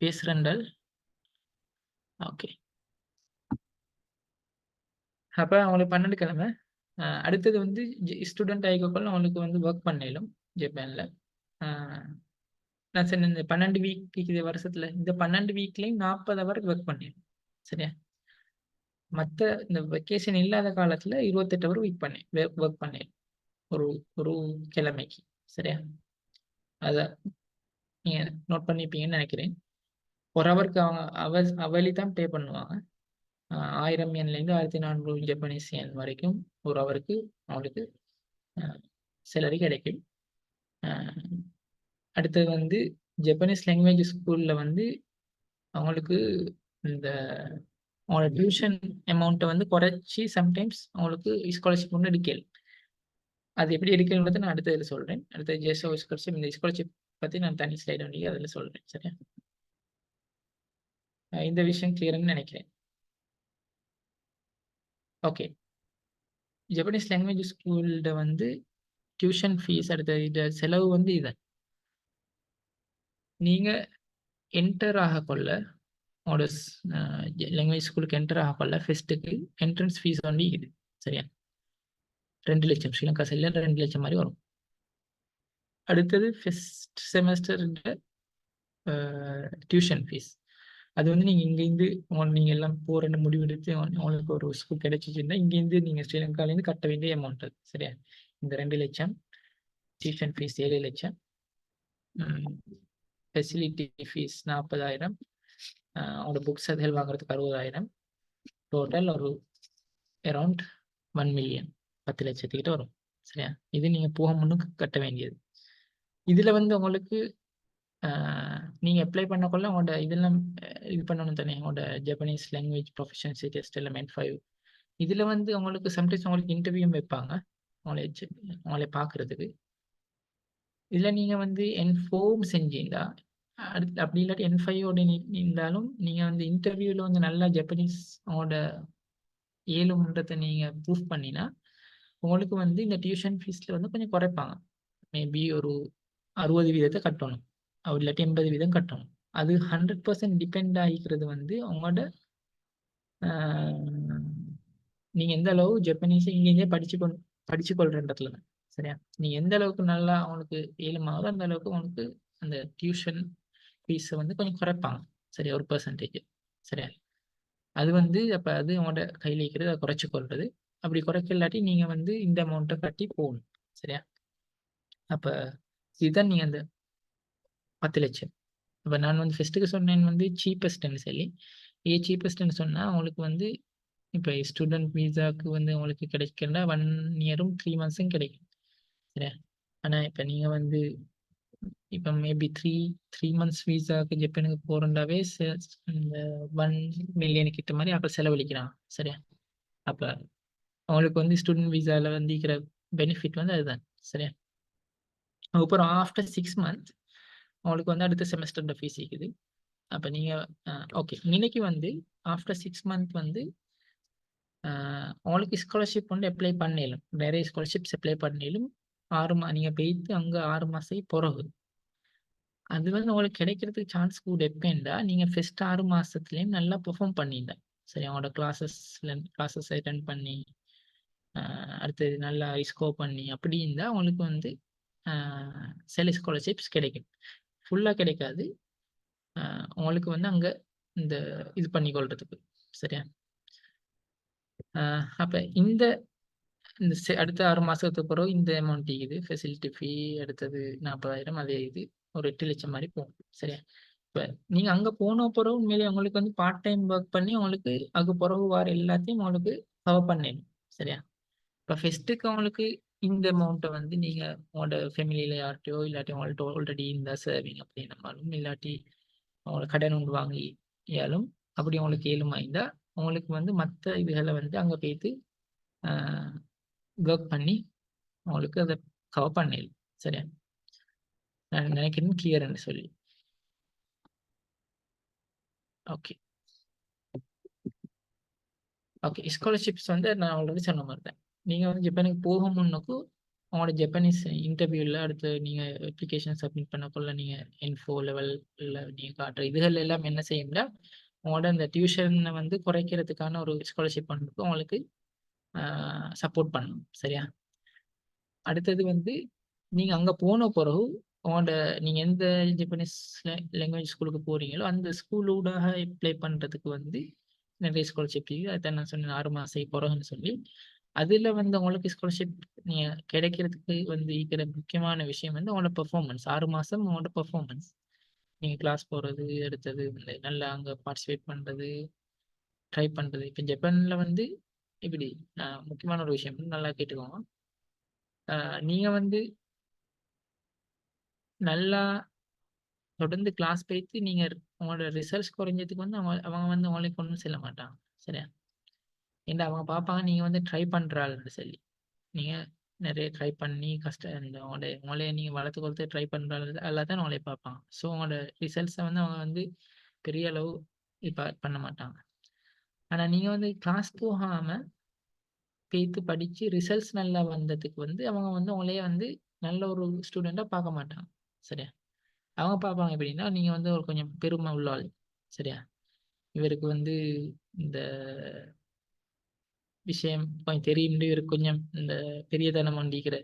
பேசுறேன்டால். ஓகே, அப்போ அவங்களுக்கு 12 கிழமை. அடுத்தது வந்து ஸ்டூடெண்ட் ஆகிக்கொள்ள அவங்களுக்கு வந்து ஒர்க் பண்ணிடலும் ஜப்பானில். நான் சொன்ன இந்த 12 வீக் இது வருஷத்தில், இந்த 12 வீக்லேயும் 40 ஹவர் ஒர்க் பண்ணிடணும் சரியா. மற்ற இந்த வெக்கேஷன் இல்லாத காலத்தில் 28 ஹவர் ஒர்க் பண்ணிடணும் ஒரு கிழமைக்கு சரியா. அதை நீங்கள் நோட் பண்ணிப்பீங்கன்னு நினைக்கிறேன். ஒரு ஹவருக்கு அவங்க அவலி தான் பே பண்ணுவாங்க. 1000 யென்லேருந்து 1400 ஜப்பனீஸ் யென் வரைக்கும் ஒரு ஹவருக்கு அவங்களுக்கு சேலரி கிடைக்கும். அடுத்தது வந்து ஜப்பனீஸ் லாங்குவேஜ் ஸ்கூலில் வந்து அவங்களுக்கு இந்த அவங்களோட டியூஷன் அமௌண்ட்டை வந்து குறைச்சி சம்டைம்ஸ் அவங்களுக்கு ஸ்காலர்ஷிப் ஒன்று எடுக்கல. அது எப்படி எடுக்கணுன்றது நான் அடுத்ததில் சொல்கிறேன். அடுத்தது ஜேசோ ஸ்காலர்ஷிப், இந்த ஸ்காலர்ஷிப் பற்றி நான் தனி ஸ்லைட் பண்ணி அதில் சொல்கிறேன் சரியா. இந்த விஷயம் கிளியர்னு நினைக்கிறேன். ஓகே, ஜப்பனீஸ் லாங்குவேஜ் ஸ்கூலில் வந்து டியூஷன் ஃபீஸ், அடுத்த செலவு வந்து இதை நீங்கள் என்டர் ஆகக்கொள்ள உங்களோட லாங்குவேஜ் ஸ்கூலுக்கு என்டர் ஆகக்கொள்ள ஃபெஸ்ட்டுக்கு என்ட்ரன்ஸ் ஃபீஸ் வந்து இது சரியா. 2 லட்சம் ஸ்ரீலங்கா செல்ல 2 லட்சம் மாதிரி வரும். அடுத்தது ஃபர்ஸ்ட் செமஸ்டர் டியூஷன் ஃபீஸ், அது வந்து நீங்கள் இங்கேருந்து நீங்கள் எல்லாம் போகிற முடிவெடுத்து உங்களுக்கு ஒரு ஸ்கூல் கிடைச்சிச்சுன்னா இங்கேருந்து நீங்கள் ஸ்ரீலங்காலேருந்து கட்ட வேண்டிய அமௌண்ட் அது சரியா. இந்த 2 லட்சம் டியூஷன் ஃபீஸ் 7 லட்சம், ஃபெசிலிட்டி ஃபீஸ் 40,000, அவங்களோட புக்ஸ் அதுகள் வாங்குறதுக்கு 60,000, டோட்டல் ஒரு அரௌண்ட் 1 மில்லியன் 10 லட்சத்துக்கிட்ட வரும் சரியா. இது நீங்கள் போக முன்னுக்கு கட்ட வேண்டியது. இதில் வந்து உங்களுக்கு நீங்கள் அப்ளை பண்ணக்குள்ள உங்களோட இதெல்லாம் இது பண்ணணும் தானே, உங்களோட ஜப்பனீஸ் லாங்குவேஜ் ப்ரொஃபஷன்சி டெஸ்ட் எல்லாம் 5. இதில் வந்து உங்களுக்கு சம்டைம்ஸ் உங்களுக்கு இன்டர்வியூவும் வைப்பாங்க உங்களை பார்க்குறதுக்கு. இதில் நீங்கள் வந்து N4 செஞ்சீங்களா, அடுத்து அப்படி இல்லாட்டி N5ஓட இருந்தாலும் நீங்கள் வந்து இன்டர்வியூவில் வந்து நல்லா ஜப்பனீஸ் அவங்களோட 7 நீங்கள் ப்ரூஃப் பண்ணினா உங்களுக்கு வந்து இந்த டியூஷன் ஃபீஸில் வந்து கொஞ்சம் குறைப்பாங்க. மேபி ஒரு 60% கட்டணும், அப்படி இல்லாட்டி 80% கட்டணும். அது 100% டிபெண்ட் ஆகிக்கிறது வந்து உங்களோட நீங்க எந்த அளவு ஜப்பனீஸ் இங்கேருந்தே படிச்சு கொள்றதுல தான். சரியா? நீ எந்த அளவுக்கு நல்லா அவனுக்கு ஏழுமாவோ அந்த அளவுக்கு உனக்கு அந்த டியூஷன் ஃபீஸை வந்து கொஞ்சம் குறைப்பாங்க. சரியா? ஒரு பெர்சன்டேஜ். சரியா? அது வந்து அப்ப அது உங்களோட கையில இருக்கிறது அதை குறைச்சு கொள்றது. அப்படி குறைக்கலாட்டி நீங்க வந்து இந்த அமௌண்ட்டை கட்டி போகணும். சரியா? அப்ப இதுதான் நீங்க அந்த 10,00,000. அப்ப நான் வந்து ஃபர்ஸ்ட்டுக்கு சொன்னேன் வந்து சீப்பஸ்ட்ன்னு சொல்லி. ஏன் சீப்பஸ்ட்ன்னு சொன்னா உங்களுக்கு வந்து இப்ப ஸ்டூடண்ட் விசாக்கு வந்து உங்களுக்கு கிடைக்குன்னா 1 இயரும் 3 மந்த்ஸும் கிடைக்கும். சரியா? ஆனா இப்ப நீங்க வந்து இப்ப மேபி 3 மந்த்ஸ் விசாக்கு ஜப்பானுக்கு போறண்டாவே இந்த 1 மில்லியன் கிட்ட மாதிரி அப்ப செலவழிக்கிறான். சரியா? அப்ப அவங்களுக்கு வந்து ஸ்டூடண்ட் விசால வந்து இருக்கிற பெனிஃபிட் வந்து அதுதான். சரியா? அப்புறம் ஆஃப்டர் 6 மந்த் உங்களுக்கு வந்து அடுத்த செமஸ்டரோட ஃபீஸ் இருக்குது. அப்ப நீங்க ஓகே. இன்னைக்கு வந்து ஆஃப்டர் 6 மந்த் வந்து உங்களுக்கு ஸ்காலர்ஷிப் வந்து அப்ளை பண்ணிடலாம். நிறைய ஸ்காலர்ஷிப்ஸ் அப்ளை பண்ணிலும் 6 நீங்க போயிட்டு அங்க 6 மாசம் பிறகு அது வந்து உங்களுக்கு கிடைக்கிறதுக்கு சான்ஸ் கூட எப்படின்னா நீங்க ஃபர்ஸ்ட் 6 மாசத்துலயும் நல்லா பெர்ஃபார்ம் பண்ணிருந்தா சரி அவங்களோட கிளாஸஸ் அட்டெண்ட் பண்ணி அடுத்தது நல்லா ஸ்கோர் பண்ணி அப்படி இருந்தா உங்களுக்கு வந்து சில ஸ்காலர்ஷிப்ஸ் கிடைக்கும். ஃபுல்லா கிடைக்காது. உங்களுக்கு வந்து அங்க இந்த இது பண்ணி கொள்றதுக்கு. சரியா? அப்ப இந்த இந்த அடுத்த 6 மாசத்துக்கு பிறகு இந்த அமௌண்ட் இருக்குது. ஃபெசிலிட்டி ஃபீ அடுத்தது 40,000 அதே இது ஒரு 8,00,000 மாதிரி போகும். சரியா? இப்ப நீங்க அங்க போன பிறகு உண்மையிலேயே உங்களுக்கு வந்து பார்ட் டைம் ஒர்க் பண்ணி உங்களுக்கு அதுக்கு பிறகு வர எல்லாத்தையும் உங்களுக்கு கவர் பண்ணிடணும். சரியா? இப்ப ஃபர்ஸ்ட்டுக்கு அவங்களுக்கு இந்த அமௌண்ட்டை வந்து நீங்க உங்களோட ஃபேமிலியில யார்கிட்டயோ இல்லாட்டி உங்கள்ட்ட ஆல்ரெடி இருந்தா சேவிங் அப்படின்னாலும் இல்லாட்டி அவங்கள கடன் ஒன்று வாங்கியாலும் அப்படி உங்களுக்கு ஏழுமா இருந்தா உங்களுக்கு வந்து மற்ற இதுகளை வந்து அங்க போயிட்டு ஒர்க் பண்ணி அவங்களுக்கு அதை கவர் பண்ணிடலாம். சரியா? நான் நினைக்கிறேன் கிளியர்ன்னு சொல்லி. Okay okay. ஸ்காலர்ஷிப்ஸ் வந்து நான் ஆல்ரெடி சொன்ன மாதிரி தான். நீங்க வந்து ஜப்பானுக்கு போக முன்னுக்கும் உங்களோட ஜப்பானீஸ் இன்டர்வியூல அடுத்து நீங்க அப்ளிகேஷன் சப்மிட் பண்ணக்குள்ள நீங்க இன்ஃபோ லெவல்ல நீங்க காட்டுற இதுகள் எல்லாம் என்ன செய்யும்னா உங்களோட அந்த டியூஷனை வந்து குறைக்கிறதுக்கான ஒரு ஸ்காலர்ஷிப் பண்ணுறதுக்கு உங்களுக்கு சப்போர்ட் பண்ணணும். சரியா? அடுத்தது வந்து நீங்க அங்க போன பிறகு உங்களோட நீங்க எந்த ஜப்பனீஸ் லாங்குவேஜ் ஸ்கூலுக்கு போறீங்களோ அந்த ஸ்கூலோட அப்ளை பண்றதுக்கு வந்து நிறைய ஸ்காலர்ஷிப் இருக்குது. அதான் நான் சொன்னேன் 6 மாசம் பிறகுன்னு சொல்லி. அதுல வந்து உங்களுக்கு ஸ்காலர்ஷிப் நீங்க கிடைக்கிறதுக்கு வந்து இருக்கிற முக்கியமான விஷயம் வந்து உங்களோட பெர்ஃபார்மன்ஸ். 6 மாசம் உங்களோட பெர்ஃபார்மன்ஸ். நீங்க கிளாஸ் போறது, அடுத்தது வந்து நல்லா அங்க பார்ட்டிசிபேட் பண்றது, ட்ரை பண்றது. இப்ப ஜப்பான்ல வந்து இப்படி முக்கியமான ஒரு விஷயம் நல்லா கேட்டுக்கோங்க. நீங்க வந்து நல்லா தொடர்ந்து கிளாஸ் போயிட்டு நீங்க உங்களோட ரிசல்ட்ஸ் குறைஞ்சதுக்கு வந்து அவங்க வந்து உங்களுக்கு ஒன்றும் சொல்ல மாட்டாங்க. சரியா? ஏன்டா அவங்க பார்ப்பாங்க நீங்க வந்து ட்ரை பண்றாள்னு சொல்லி. நீங்க நிறைய ட்ரை பண்ணி இந்த உங்களைய நீங்க வளர்த்து கொடுத்து ட்ரை பண்றாள் எல்லாத்தையும் உங்களைய பார்ப்பாங்க. ஸோ உங்களோட ரிசல்ட்ஸை வந்து அவங்க வந்து பெரிய அளவு இப்ப பண்ண மாட்டாங்க. ஆனா நீங்க வந்து கிளாஸ் போகாம போயிட்டு படிச்சு ரிசல்ட்ஸ் நல்லா வந்ததுக்கு வந்து அவங்க வந்து உங்களைய வந்து நல்ல ஒரு ஸ்டூடெண்டா பார்க்க மாட்டாங்க. சரியா? அவங்க பார்ப்பாங்க எப்படின்னா நீங்க வந்து ஒரு கொஞ்சம் பெருமை உள்ள ஆள். சரியா? இவருக்கு வந்து இந்த விஷயம் கொஞ்சம் தெரியும், இவருக்கு கொஞ்சம் இந்த பெரியதனம் வண்டிக்கிற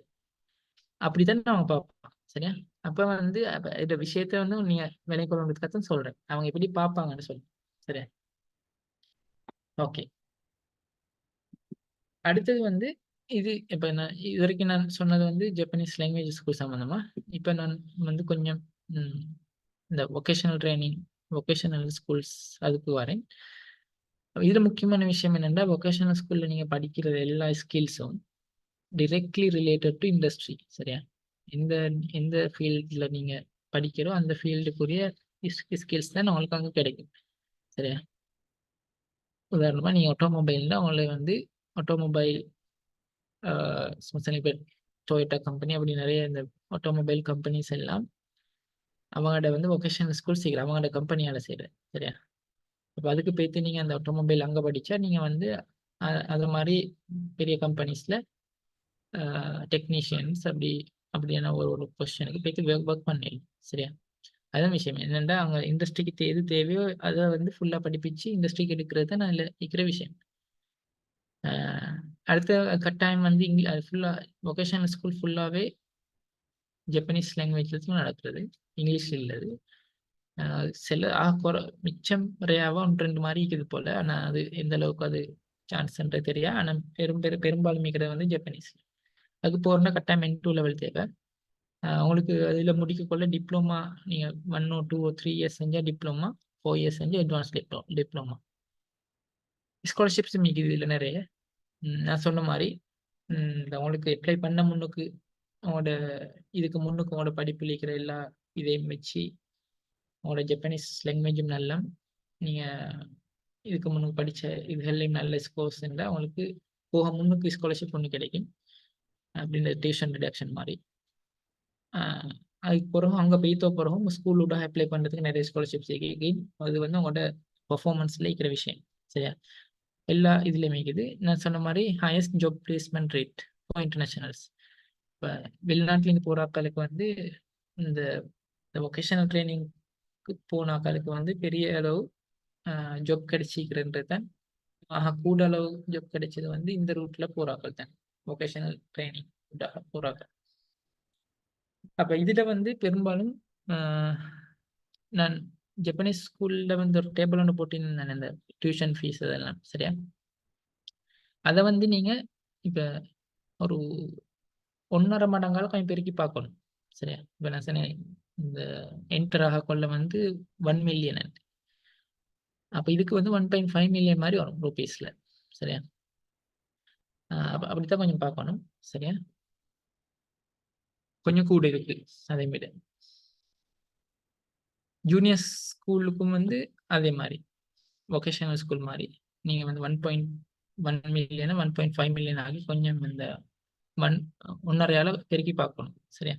அப்படித்தானே அவங்க பார்ப்பாங்க. சரியா? அப்ப வந்து இந்த விஷயத்த வந்து நீங்க விலை கொள்வதற்காகத்தான் சொல்றேன். அவங்க எப்படி பார்ப்பாங்கன்னு சொல்லி. சரியா? ஓகே. அடுத்தது வந்து இது இப்ப நான் இது வரைக்கும் நான் சொன்னது வந்து ஜப்பனீஸ் லாங்குவேஜ் ஸ்கூல் சம்பந்தமா. இப்ப நான் வந்து கொஞ்சம் இந்த வொகேஷனல் ட்ரைனிங், வொகேஷனல் ஸ்கூல்ஸ் அதுக்கு வரேன். இதுல முக்கியமான விஷயம் என்னன்னா வொகேஷனல் ஸ்கூல்ல நீங்க படிக்கிற எல்லா ஸ்கில்ஸும் டிரெக்ட்லி ரிலேட்டட் டு இண்டஸ்ட்ரி. சரியா? எந்த எந்த ஃபீல்ட்ல நீங்க படிக்கிறோ அந்த ஃபீல்டுக்குரிய ஸ்கில்ஸ் தான் உங்களுக்கு அங்க கிடைக்கும். சரியா? உதாரணமா நீங்க ஆட்டோமொபைல்னா உங்களை வந்து ஆட்டோமொபைல் இப்போ டொயோட்டா கம்பெனி அப்படி நிறைய இந்த ஆட்டோமொபைல் கம்பெனிஸ் எல்லாம் அவங்களோட வந்து வொகேஷனல் ஸ்கூல் செய்கிறேன் அவங்களோட கம்பெனியால செய்கிறேன். சரியா? இப்போ அதுக்கு போய்த்து நீங்க அந்த ஆட்டோமொபைல் அங்க படிச்சா நீங்க வந்து அது மாதிரி பெரிய கம்பெனிஸ்ல டெக்னீஷியன்ஸ் அப்படியான ஒரு பொசிஷனுக்கு போய்த்து ஒர்க் பண்ணிடலாம். சரியா? அதான் விஷயம் என்னென்னா அவங்க இண்டஸ்ட்ரிக்கு எது தேவையோ அதை வந்து ஃபுல்லா படிப்பிச்சு இண்டஸ்ட்ரிக்கு எடுக்கிறது தான் நான் இருக்கிற விஷயம். அடுத்த கட்டாயம் வந்து அது ஃபுல்லாக வொகேஷனல் ஸ்கூல் ஃபுல்லாகவே ஜப்பனீஸ் லாங்குவேஜில் தான் நடக்கிறது, இங்கிலீஷ் இல்லது. சில மிச்சம் ரேவாக ஒன்று ரெண்டு மாதிரி இருக்குது போல். ஆனால் அது எந்த அளவுக்கு அது சான்ஸ்ன்றது தெரியா. ஆனால் பெரும்பாலும் இருக்கிறது வந்து ஜப்பனீஸ். அதுக்கு போகிறோன்னா கட்டாயம் N2 லெவல் தேவை. உங்களுக்கு அதில் முடிக்கக்குள்ள டிப்ளமா நீங்கள் 1 or 2 or 3 இயர்ஸ் செஞ்சால் டிப்ளமா, 4 இயர்ஸ் செஞ்சால் அட்வான்ஸ் டிப்ளமா. ஸ்காலர்ஷிப்ஸ் மிகுது இதில் நிறைய. நான் சொன்ன மாதிரி உங்களுக்கு அப்ளை பண்ண முன்னுக்கு உங்களோட இதுக்கு முன்னுக்கு உங்களோட படிப்பில் இருக்கிற எல்லா இதையும் வச்சு உங்களோட ஜப்பனீஸ் லாங்குவேஜும் நல்லா நீங்கள் இதுக்கு முன்னுக்கு படித்த இதுகள்லையும் நல்ல ஸ்கோர்ஸ் இருந்தால் உங்களுக்கு போக முன்னுக்கு ஸ்காலர்ஷிப் ஒன்று கிடைக்கும். அப்படின்ற டியூஷன் ரிடக்ஷன் மாதிரி. அதுக்கு பிறகு அங்கே போய்த்த பிறகும் ஸ்கூலோட அப்ளை பண்ணுறதுக்கு நிறைய ஸ்காலர்ஷிப்ஸ் இருக்குது. அது வந்து உங்களோட பர்ஃபார்மன்ஸில் இருக்கிற விஷயம். சரியா? எல்லா இதுலேயுமே இருக்குது. நான் சொன்ன மாதிரி highest job placement rate for internationals. இப்போ வெளிநாட்டிலேருந்து போகிற ஆட்களுக்கு வந்து இந்த வொகேஷனல் ட்ரைனிங்க்கு போன ஆட்களுக்கு வந்து பெரிய அளவு ஜாப் கிடைச்சிக்கிறன்றது தான். கூட அளவு ஜாப் கிடைச்சது வந்து இந்த ரூட்டில் போகிறாக்கள் தான், வொகேஷனல் ட்ரைனிங் போகிறாக்கள். அப்போ இதில் வந்து பெரும்பாலும் நான் ஜப்பனீஸ் ஸ்கூலில் வந்து ஒரு டேபிள் ஒன்று போட்டிருந்தேன் நான், இந்த டியூஷன் ஃபீஸ் அதெல்லாம். சரியா? அதை வந்து நீங்கள் இப்போ ஒரு 1.5 மடங்கால கொஞ்சம் பெருக்கி பார்க்கணும். சரியா? இப்போ நான் சொன்னேன் இந்த என்டராக கொள்ள வந்து 1 மில்லியன். அப்போ இதுக்கு வந்து 1.5 மில்லியன் மாதிரி வரும் ரூபீஸில். சரியா? அப்போ அப்படித்தான் கொஞ்சம் பார்க்கணும். சரியா? கொஞ்சம் கூட இருக்கு அதே மாதிரி. ஜூனியர் ஸ்கூலுக்கும் வந்து அதே மாதிரி வொகேஷனல் ஸ்கூல் மாதிரி நீங்கள் வந்து 1.1 மில்லியன் 1.5 மில்லியன் ஆகி கொஞ்சம் இந்த 1.5 பெருக்கி பார்க்கணும். சரியா?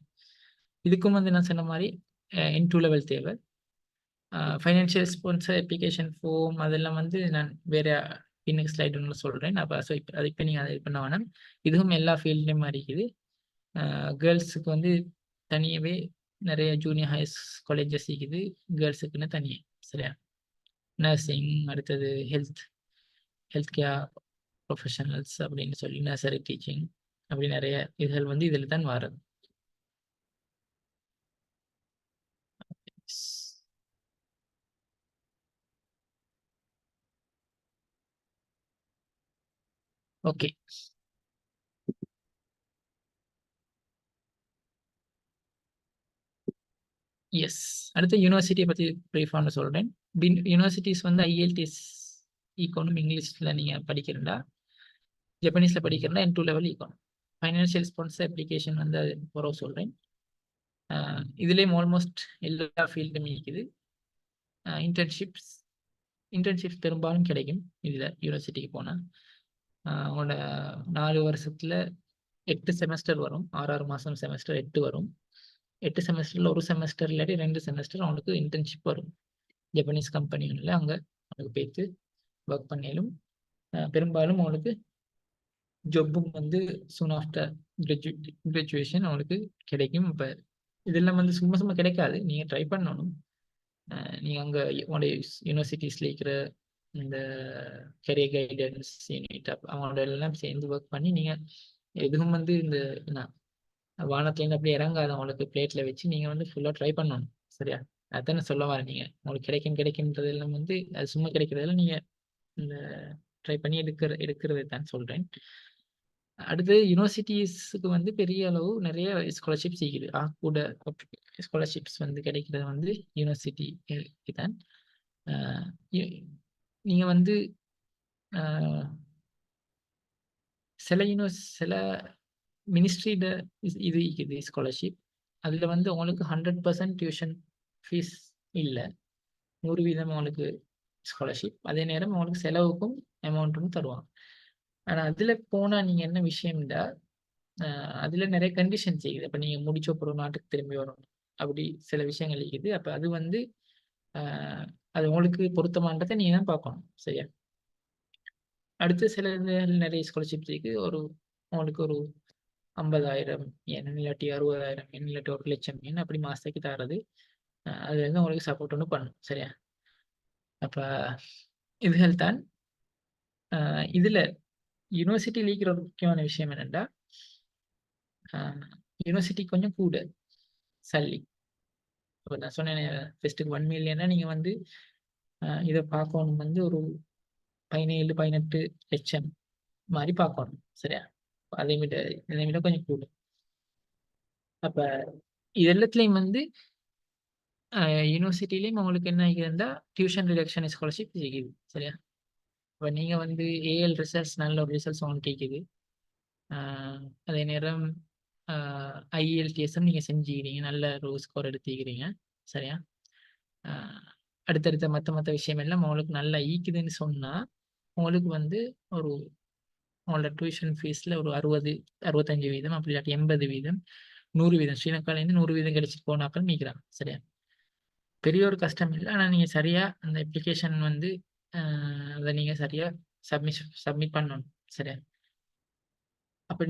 இதுக்கும் வந்து நான் சொன்ன மாதிரி N2 லெவல் தேவை. ஃபைனான்சியல் ஸ்பான்சர் அப்ளிகேஷன் ஃபார்ம் அதெல்லாம் வந்து நான் வேற பின்னுக்கு ஸ்லைடு ஒன்று சொல்கிறேன். அப்போ ஸோ இப்போ அது இப்போ நீங்கள் அதை பண்ண வேணாம். இதுவும் எல்லா ஃபீல்ட்லேயும் மாதிரி இருக்குது. கேர்ள்ஸுக்கு வந்து தனியாகவே நிறைய ஜூனியர் ஹைஸ் காலேஜஸ் இருக்குது கேர்ள்ஸுக்குன்னு தனியாக. சரியா? நர்சிங், அடுத்தது ஹெல்த் கேர் ப்ரொஃபஷனல்ஸ் அப்படின்னு சொல்லி நர்சரி டீச்சிங் அப்படி நிறைய இதுகள் வந்து இதில் தான் வர்றது. Okay, yes. அடுத்து யூனிவர்சிட்டியை பற்றி ப்ரீஃபாக சொல்கிறேன். யூனிவர்சிட்டிஸ் வந்து IELTS ஈக்கோனும் இங்கிலீஷில் நீங்கள் படிக்கிறீங்களா, ஜப்பனீஸில் படிக்கிறதா N2 லெவல் ஈக்கோனும். ஃபைனான்சியல் ஸ்பான்சர் அப்ளிகேஷன் வந்து அது பிறகு சொல்கிறேன். இதுலேயும் ஆல்மோஸ்ட் எல்லா ஃபீல்டும் இருக்குது. இன்டர்ன்ஷிப்ஸ் பெரும்பாலும் கிடைக்கும் இதில் யூனிவர்சிட்டிக்கு போனால். உங்களோட 4 வருஷத்தில் 8 செமஸ்டர் வரும். 6 மாதம் செமஸ்டர் 8 வரும். 8 செமஸ்டரில் ஒரு செமஸ்டர் இல்லாட்டி 2 செமஸ்டர் அவனுக்கு இன்டர்ன்ஷிப் வரும் ஜப்பனீஸ் கம்பெனி ஒன்றில். அங்கே அவனுக்கு போய்த்து ஒர்க் பண்ணிலும் பெரும்பாலும் அவனுக்கு ஜொப்பும் வந்து சூன் ஆஃப்டர் கிராஜுவேஷன் அவனுக்கு கிடைக்கும். இப்போ இதெல்லாம் வந்து சும்மா கிடைக்காது, நீங்கள் ட்ரை பண்ணணும். நீங்கள் அங்கே உங்களுடைய யூனிவர்சிட்டிஸில் இருக்கிற இந்த கெரியர் கைடன்ஸ் யூனிட் அவங்களோட எல்லாம் சேர்ந்து ஒர்க் பண்ணி நீங்கள் எதுவும் வந்து இந்த வானத்துலேருந்து அப்படியே இறங்காத அவங்களுக்கு பிளேட்டில் வச்சு நீங்கள் வந்து ஃபுல்லாக ட்ரை பண்ணணும். சரியா? அதானே சொல்ல வரேன். நீங்கள் உங்களுக்கு கிடைக்கின்றதெல்லாம் வந்து அது சும்மா கிடைக்கிறதெல்லாம் நீங்கள் இந்த ட்ரை பண்ணி எடுக்கிறது தான் சொல்கிறேன். அடுத்து யூனிவர்சிட்டிஸுக்கு வந்து பெரிய அளவு நிறைய ஸ்காலர்ஷிப்ஸ் இருக்குது. கூட ஸ்காலர்ஷிப்ஸ் வந்து கிடைக்கிறது வந்து யூனிவர்சிட்டி தான். நீங்கள் வந்து சில மினிஸ்ட்ரியில இது இருக்குது ஸ்காலர்ஷிப். அதில் வந்து உங்களுக்கு 100% டியூஷன் ஃபீஸ் இல்லை, 100% உங்களுக்கு ஸ்காலர்ஷிப். அதே நேரம் உங்களுக்கு செலவுக்கும் அமௌண்ட்டும் தருவாங்க. ஆனால் அதில் போனால் நீங்கள் என்ன விஷயம்டா, அதில் நிறைய கண்டிஷன்ஸ் இருக்குது. அப்போ நீங்கள் முடிச்ச அப்புறம் நாட்டுக்கு திரும்பி வரணும், அப்படி சில விஷயங்கள் இருக்குது. அப்போ அது வந்து அது உங்களுக்கு பொருத்தமானதை நீங்கள் தான் பார்க்கணும். சரியா? அடுத்து சில நிறைய ஸ்காலர்ஷிப்ஸ் இருக்குது. உங்களுக்கு ஒரு 50,000 yen இல்லாட்டி 60,000 yen இல்லாட்டி 1,00,000 yen அப்படி மாதத்துக்கு தர்றது. அது வந்து உங்களுக்கு சப்போர்ட் ஒன்று பண்ணும். சரியா? அப்போ இதுகள் தான். இதில் யூனிவர்சிட்டி லீக்கிற ஒரு முக்கியமான விஷயம் என்னென்னா யூனிவர்சிட்டி கொஞ்சம் கூட சல்லி. இப்போ நான் சொன்னேன் ஃபெஸ்ட்டுக்கு 1 மில்லியன்னா நீங்கள் வந்து இதை பார்க்கணும் வந்து ஒரு 17-18 லட்சம் மாதிரி பார்க்கணும். சரியா? அதை விட கொஞ்சம் கூட. அப்போ இது எல்லாத்துலேயும் வந்து யூனிவர்சிட்டிலையும் உங்களுக்கு என்ன ஆகியிருந்தா டியூஷன் ரிடக்ஷன் ஸ்காலர்ஷிப் செய்யுது. சரியா? இப்போ நீங்கள் வந்து ஏஎல் ரிசல்ட்ஸ் நல்ல ஒரு ரிசல்ட்ஸ் உங்களுக்கு கேட்குது. அதே நேரம் ஐஎல்டிஎஸும் நீங்கள் செஞ்சுக்கிறீங்க, நல்ல ஒரு ஸ்கோர் எடுத்துக்கிறீங்க. சரியா? அடுத்தடுத்த மற்ற விஷயம் எல்லாம் உங்களுக்கு நல்லா ஈக்குதுன்னு சொன்னால் உங்களுக்கு வந்து ஒரு உங்களோட டியூஷன் ஃபீஸில் ஒரு 60-65% அப்படி இல்லாட்டி 80%, 100%, ஸ்ரீலங்காலேருந்து 100% கிடைச்சிட்டு போனாக்கள் மீக்கிறாங்க. சரியா? பெரிய ஒரு கஷ்டம் இல்லை. ஆனால் நீங்கள் சரியாக அந்த அப்ளிகேஷன் வந்து அதை நீங்கள் சரியாக சப்மிட் பண்ணணும். சரியா? அப்போ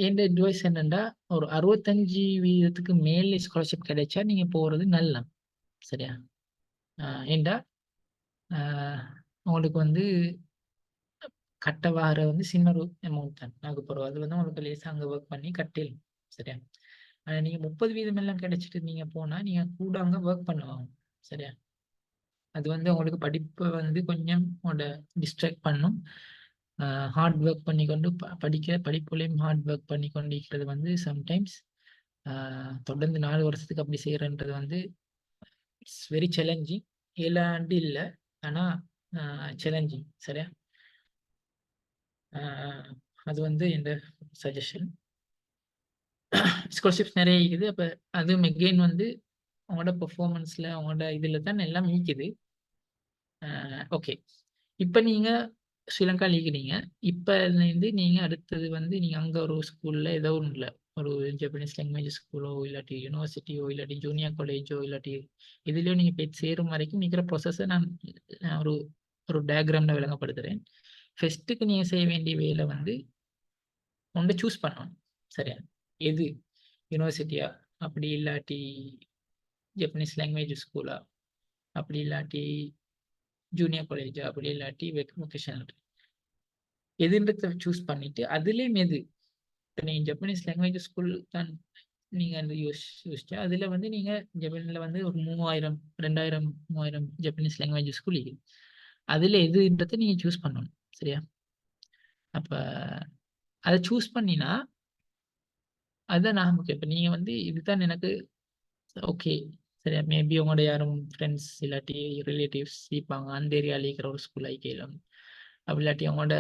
என் அட்வைஸ் என்னென்னா ஒரு 65% மேல் ஸ்காலர்ஷிப் கிடைச்சா நீங்கள் போகிறது நல்ல. சரியா? ஏண்டா உங்களுக்கு வந்து கட்ட வார வந்து சின்ன ஒரு அமௌண்ட் தான் ஆக போகிறோம். அது வந்து உங்களுக்கு லேசாக அங்கே ஒர்க் பண்ணி கட்டிடலாம். சரியா? நீங்கள் 30% எல்லாம் கிடைச்சிட்டு நீங்கள் போனால் நீங்கள் கூட அங்கே ஒர்க் பண்ணுவாங்க. சரியா? அது வந்து உங்களுக்கு படிப்பை வந்து கொஞ்சம் உங்களோட டிஸ்ட்ராக்ட் பண்ணும். ஹார்ட் ஒர்க் பண்ணி கொண்டு படிப்புலையும் ஹார்ட் ஒர்க் பண்ணி கொண்டு இருக்கிறது வந்து சம்டைம்ஸ் தொடர்ந்து 4 வருஷத்துக்கு அப்படி செய்கிறன்றது வந்து இட்ஸ் வெரி சேலஞ்சிங். ஏழாண்டு இல்லை, ஆனால் சேலஞ்சிங். சரியா? அது வந்து இந்த சஜஷன். ஸ்காலர்ஷிப்ஸ் நிறைய இருக்குது. அப்போ அதுவும் எகெயின் வந்து அவங்களோட பெர்ஃபார்மன்ஸில் அவங்களோட இதில் தான் எல்லாம் மீக்குது. ஓகே, இப்போ நீங்கள் ஸ்ரீலங்கா லீக்கிறீங்க. இப்போலேருந்து நீங்கள் அடுத்தது வந்து நீங்கள் அங்கே ஒரு ஸ்கூலில் ஏதோ ஒன்று இல்லை, ஒரு ஜப்பனீஸ் லாங்குவேஜ் ஸ்கூலோ இல்லாட்டி யூனிவர்சிட்டியோ இல்லாட்டி ஜூனியர் காலேஜோ இல்லாட்டி இதுலேயோ நீங்கள் போய் சேரும் வரைக்கும் நிற்கிற ப்ராசஸை நான் ஒரு டயக்ராமில் விளங்கப்படுத்துகிறேன். ஃபஸ்ட்டுக்கு நீங்கள் செய்ய வேண்டிய வேலை வந்து ஒன்றை சூஸ் பண்ணணும். சரியா? எது யூனிவர்சிட்டியா, அப்படி இல்லாட்டி ஜப்பனீஸ் லாங்குவேஜ் ஸ்கூலா, அப்படி இல்லாட்டி ஜூனியர் காலேஜா, அப்படி இல்லாட்டி வொகேஷனல், எதுன்றத சூஸ் பண்ணிட்டு அதுலேயும் எது இப்போ நீங்கள் ஜப்பனீஸ் லாங்குவேஜ் ஸ்கூல் தான் நீங்கள் அந்த யோசிச்சா அதில் வந்து நீங்கள் ஜப்பனில் வந்து ஒரு 3000, 2000, 3000 ஜப்பனீஸ் லாங்குவேஜ் ஸ்கூல் இருக்குது. அதில் எதுன்றதை நீங்கள் சூஸ் பண்ணணும். சரியா? அப்போ அதை சூஸ் பண்ணினா அதுதான் நான் முக்கியம். இப்போ நீங்கள் வந்து இதுதான் எனக்கு ஓகே. சரியா? மேபி உங்களோட யாரும் ஃப்ரெண்ட்ஸ் இல்லாட்டி ரிலேட்டிவ்ஸ் இருப்பாங்க அந்த ஏரியாவில் இருக்கிற ஒரு ஸ்கூல் ஐக்கியம், அப்படி இல்லாட்டி அவங்களோட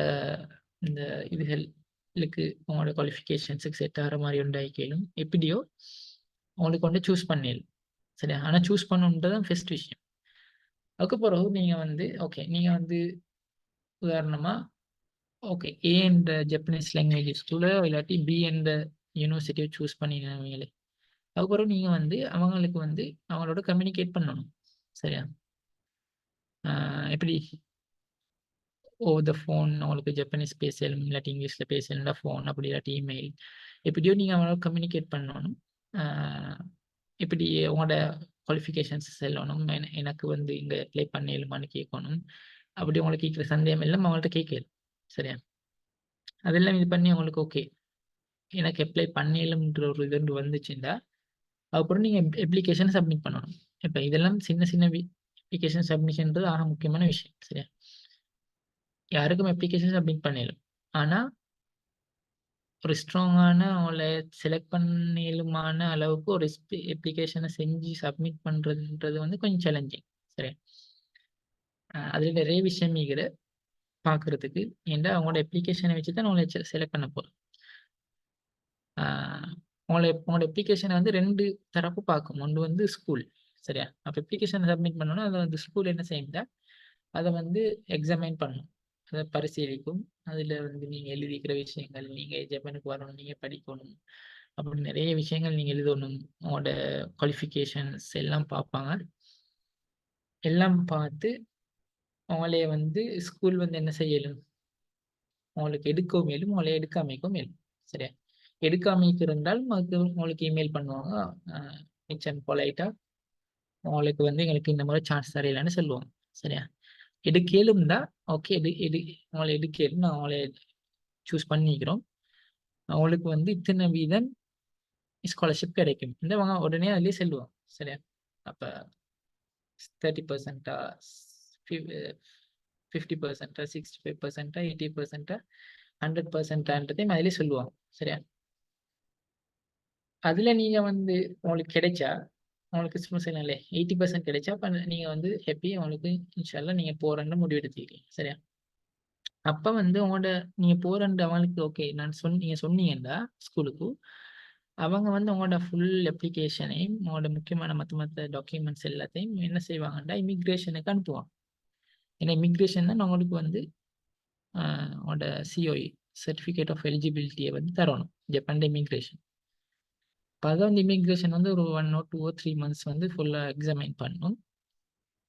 இந்த இதுகளுக்கு உங்களோட குவாலிஃபிகேஷன்ஸுக்கு செட் ஆகிற மாதிரி ஒன்று ஐக்கியம் எப்படியோ உங்களுக்கு கொண்டு சூஸ் பண்ணிடலாம். சரியா? ஆனால் சூஸ் பண்ணணுன்றது தான் ஃபர்ஸ்ட் விஷயம். அதுக்கு பிறகு நீங்கள் வந்து ஓகே, நீங்கள் வந்து உதாரணமாக ஓகே ஏ என்ற ஜப்பனீஸ் லாங்குவேஜ் ஸ்கூலோ இல்லாட்டி பி என்ற யூனிவர்சிட்டியோ சூஸ் பண்ணிடுவீங்களே. அதுக்கப்புறம் நீங்கள் வந்து அவங்களுக்கு வந்து அவங்களோட கம்யூனிகேட் பண்ணணும். சரியா? எப்படி ஓவர் த ஃபோன் அவங்களுக்கு ஜப்பனீஸ் பேசலும் இல்லாட்டி இங்கிலீஷில் பேசலும்னா ஃபோன், அப்படி இல்லாட்டி இமெயில், எப்படியோ நீங்கள் அவங்களோட கம்யூனிகேட் பண்ணணும். இப்படி உங்களோட குவாலிஃபிகேஷன்ஸ் சொல்லணும். எனக்கு வந்து இங்கே அப்ளை பண்ணலுமான்னு கேட்கணும். அப்படி உங்களுக்கு கேட்குற சந்தேகம் எல்லாம் அவங்கள்ட்ட கேட்கலாம். சரியா? அதெல்லாம் இது பண்ணி அவங்களுக்கு ஓகே எனக்கு அப்ளை பண்ணலும்ன்ற ஒரு இது வந்துச்சுன்னா அதுக்கப்புறம் நீங்கள் அப்ளிகேஷன் சப்மிட் பண்ணணும். இப்போ இதெல்லாம் சின்ன சின்ன அப்ளிகேஷன் சப்மிஷன்றது ஆக முக்கியமான விஷயம். சரியா? யாருக்கும் அப்ளிகேஷன் சப்மிட் பண்ணிடலாம். ஆனால் ஒரு ஸ்ட்ராங்கான அவங்கள செலக்ட் பண்ணலுமான அளவுக்கு ஒரு அப்ளிகேஷனை செஞ்சு சப்மிட் பண்ணுறதுன்றது வந்து கொஞ்சம் சேலஞ்சிங். சரியா? அதில் நிறைய விஷயம் மீகிற பார்க்குறதுக்கு. ஏன்னா அவங்களோட அப்ளிகேஷனை வச்சு தான் அவங்கள செலக்ட் பண்ண போகிறோம். உங்களோட அப்ளிகேஷனை வந்து 2 தரப்பு பார்க்கும். ஒன்று வந்து ஸ்கூல். சரியா? அப்போ அப்ளிகேஷனை சப்மிட் பண்ணோன்னா அதை வந்து ஸ்கூல் என்ன செய்யும்னா அதை வந்து எக்ஸாமைன் பண்ணணும், அதை பரிசீலிக்கும். அதில் வந்து நீங்கள் எழுதிக்கிற விஷயங்கள், நீங்கள் ஜப்பானுக்கு வரணும், நீங்கள் படிக்கணும், அப்படி நிறைய விஷயங்கள் நீங்கள் எழுதணும். உங்களோட குவாலிஃபிகேஷன்ஸ் எல்லாம் பார்ப்பாங்க. எல்லாம் பார்த்து அவங்களே வந்து ஸ்கூல் வந்து என்ன செய்யலும், உங்களுக்கு எடுக்கவும் மேலும் உங்களை எடுக்காமைக்கும் மேலும். சரியா? எடுக்காமைக்கு இருந்தால் உங்களுக்கு இமெயில் பண்ணுவாங்க. மிச்சம் பொலைட்டாக உங்களுக்கு வந்து எங்களுக்கு இந்த மாதிரி சான்ஸ் தரையிலான்னு சொல்லுவாங்க. சரியா? எடுக்கலும் தான் ஓகே, உங்களை எடுக்கலும் நான் அவங்களே சூஸ் பண்ணிக்கிறோம், அவங்களுக்கு வந்து இத்தனை வீதம் ஸ்காலர்ஷிப் கிடைக்கும். இந்த அவங்க உடனே அதுலேயே செல்லுவாங்க. சரியா? அப்போ 30%, 50%, 65%, 80%, 100%ன்றதையும் அதிலே சொல்லுவாங்க. சரியா? அதுல நீங்க வந்து உங்களுக்கு கிடைச்சா, உங்களுக்கு சும்மா சொன்னேன்ல 80% கிடைச்சா, அப்ப நீங்க வந்து ஹாப்பி, உங்களுக்கு இன்ஷால்லா நீங்க போறேன்னு முடிவெடுத்துக்கிறீங்க. சரியா? அப்ப வந்து உங்களோட நீங்க போறேன்ற அவங்களுக்கு ஓகே நீங்க சொன்னீங்கன்னா ஸ்கூலுக்கு, அவங்க வந்து உங்களோட ஃபுல் அப்ளிகேஷனையும் உங்களோட முக்கியமான மத்த டாக்குமெண்ட்ஸ் எல்லாத்தையும் என்ன செய்வாங்கன்னா இமிக்ரேஷனுக்கு அனுப்புவாங்க. ஏன்னா இமிக்ரேஷன் தான் உங்களுக்கு வந்து உங்களோட சிஓஇ சர்டிஃபிகேட் ஆஃப் எலிஜிபிலிட்டியை வந்து தரணும், ஜப்பான் இமிக்ரேஷன். அப்போ அதை வந்து இமிக்ரேஷன் வந்து ஒரு 1 or 2 or 3 months வந்து ஃபுல்லாக எக்ஸாமைன்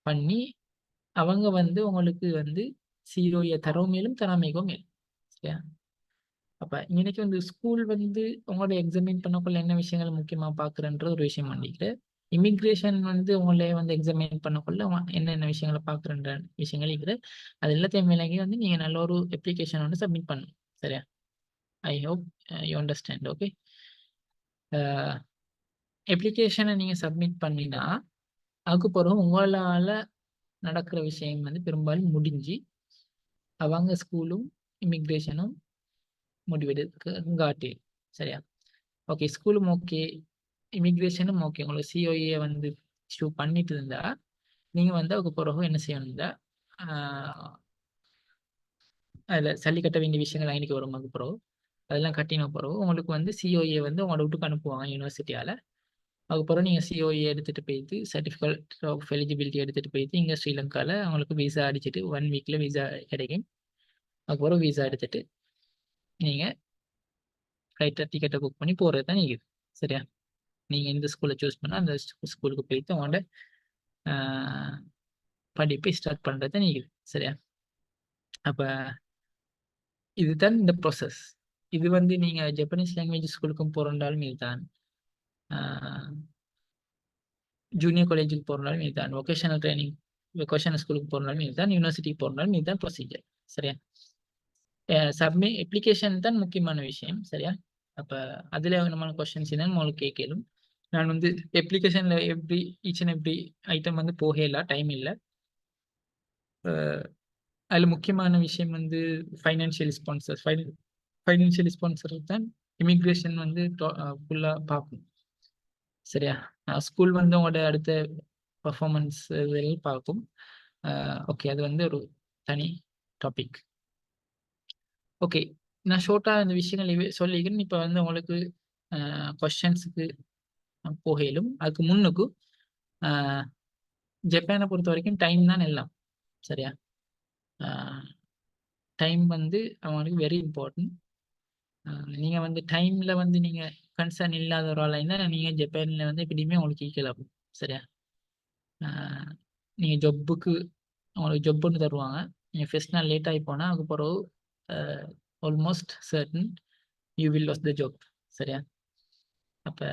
பண்ணி அவங்க வந்து உங்களுக்கு வந்து சிஓஏ தரவும் மேலும் தராமைக்கும் மேலும். சரியா? அப்போ இன்னைக்கு வந்து ஸ்கூல் வந்து உங்களோட எக்ஸாமின் பண்ணக்குள்ள என்ன விஷயங்கள் முக்கியமாக பார்க்குறன்ற ஒரு விஷயம் பண்ணிக்கிட்டு, இமிக்ரேஷன் வந்து உங்களே வந்து எக்ஸாமின் பண்ணக்குள்ள என்னென்ன விஷயங்களை பார்க்குறன்ற விஷயங்கள் இருக்குது. அது எல்லாத்தையும் விலகி வந்து நீங்கள் நல்ல ஒரு அப்ளிகேஷன் வந்து சப்மிட் பண்ணணும். சரியா? I hope you understand. Okay, அப்ளிகேஷனை நீங்கள் சப்மிட் பண்ணினா அதுக்கு பிறகு உங்களால் நடக்கிற விஷயம் வந்து பெரும்பாலும் முடிஞ்சு அவங்க ஸ்கூலும் இமிக்ரேஷனும் முடிவெடுக்காட்டி. சரியா? ஓகே, ஸ்கூலும் ஓகே, இமிக்ரேஷனும் ஓகே, உங்களுக்கு சிஓஏ வந்து இஷ்யூ பண்ணிட்டு இருந்தா நீங்கள் வந்து அதுக்கு பிறகு என்ன செய்யணும்னா அதில் சல்லி கட்ட வேண்டிய விஷயங்கள் அன்னைக்கு வரும். அதுக்கு பிறகு அதெல்லாம் கட்டின பிறகு உங்களுக்கு வந்து சிஓஏ வந்து உங்களோட வீட்டுக்கு அனுப்புவாங்க யூனிவர்சிட்டியால். அதுக்கப்புறம் நீங்கள் சிஓஏ எடுத்துகிட்டு போயிட்டு சர்டிஃபிகேட் ஆஃப் எலிஜிபிலிட்டி எடுத்துகிட்டு போயிட்டு இங்கே ஸ்ரீலங்காவில் அவங்களுக்கு விசா அடிச்சுட்டு 1 வீக்கில் விசா கிடைக்கும். அதுக்கப்புறம் விசா எடுத்துட்டு நீங்கள் ஃப்ளைட்டில் டிக்கெட்டை புக் பண்ணி போகிறது தான் நீங்கள். சரியா? நீங்கள் எந்த ஸ்கூலை சூஸ் பண்ணால் அந்த ஸ்கூலுக்கு போயிட்டு அவங்களோட படிப்பை ஸ்டார்ட் பண்ணுறது தான் நீங்கள். சரியா? அப்போ இதுதான் இந்த ப்ராசஸ். இது வந்து நீங்கள் ஜப்பனீஸ் லாங்குவேஜ் ஸ்கூலுக்கும் போகிறதாலும் இதுதான், ஜூனியர் காலேஜுக்கு போகிறனாலும் இதுதான், வொகேஷனல் ட்ரைனிங் வொகேஷனல் ஸ்கூலுக்கு போகிறனாலும் இதுதான், யூனிவர்சிட்டிக்கு போகிறனாலும் இதுதான் ப்ரொசீஜர். சரியா? அப்ளிகேஷன் தான் முக்கியமான விஷயம். சரியா? அப்போ அதில் நம்ம கொஸ்டின்ஸ் என்னன்னு உங்களுக்கு கேட்கலும், நான் வந்து அப்ளிகேஷனில் ஈச் அண்ட் எவ்ரி ஐட்டம் வந்து போகல, டைம் இல்லை. அதில் முக்கியமான விஷயம் வந்து ஃபைனான்ஷியல் ஸ்பான்சர் தான் இமிக்ரேஷன் வந்து ஃபுல்லாக பார்க்கும். சரியா? ஸ்கூல் வந்து உங்களோட அடுத்த பர்ஃபார்மன்ஸ் இதெல்லாம் பார்க்கும். ஓகே, அது வந்து ஒரு தனி டாபிக். ஓகே, நான் ஷார்ட்டாக இந்த விஷயங்கள் சொல்லிக்கிறேன். இப்போ வந்து உங்களுக்கு கொஸ்டின்ஸுக்கு போகையிலும் அதுக்கு முன்னுக்கு ஜப்பானை பொறுத்த வரைக்கும் டைம் தான் எல்லாம். சரியா? டைம் வந்து அவங்களுக்கு வெரி இம்பார்ட்டன்ட். நீங்கள் வந்து டைமில் வந்து நீங்கள் கன்சர்ன் இல்லாத ஒரு ஆளாக இருந்தால் நீங்கள் ஜப்பானில் வந்து எப்படியுமே உங்களுக்கு ஈக்குவல். சரியா? நீங்கள் ஜப்புக்கு உங்களுக்கு ஜப் ஒன்று தருவாங்க. நீங்கள் ஃபர்ஸ்ட் நாள் லேட் ஆகி போனால் அதுக்கு பிறகு almost certain you will lose the job. சரியா? அப்போ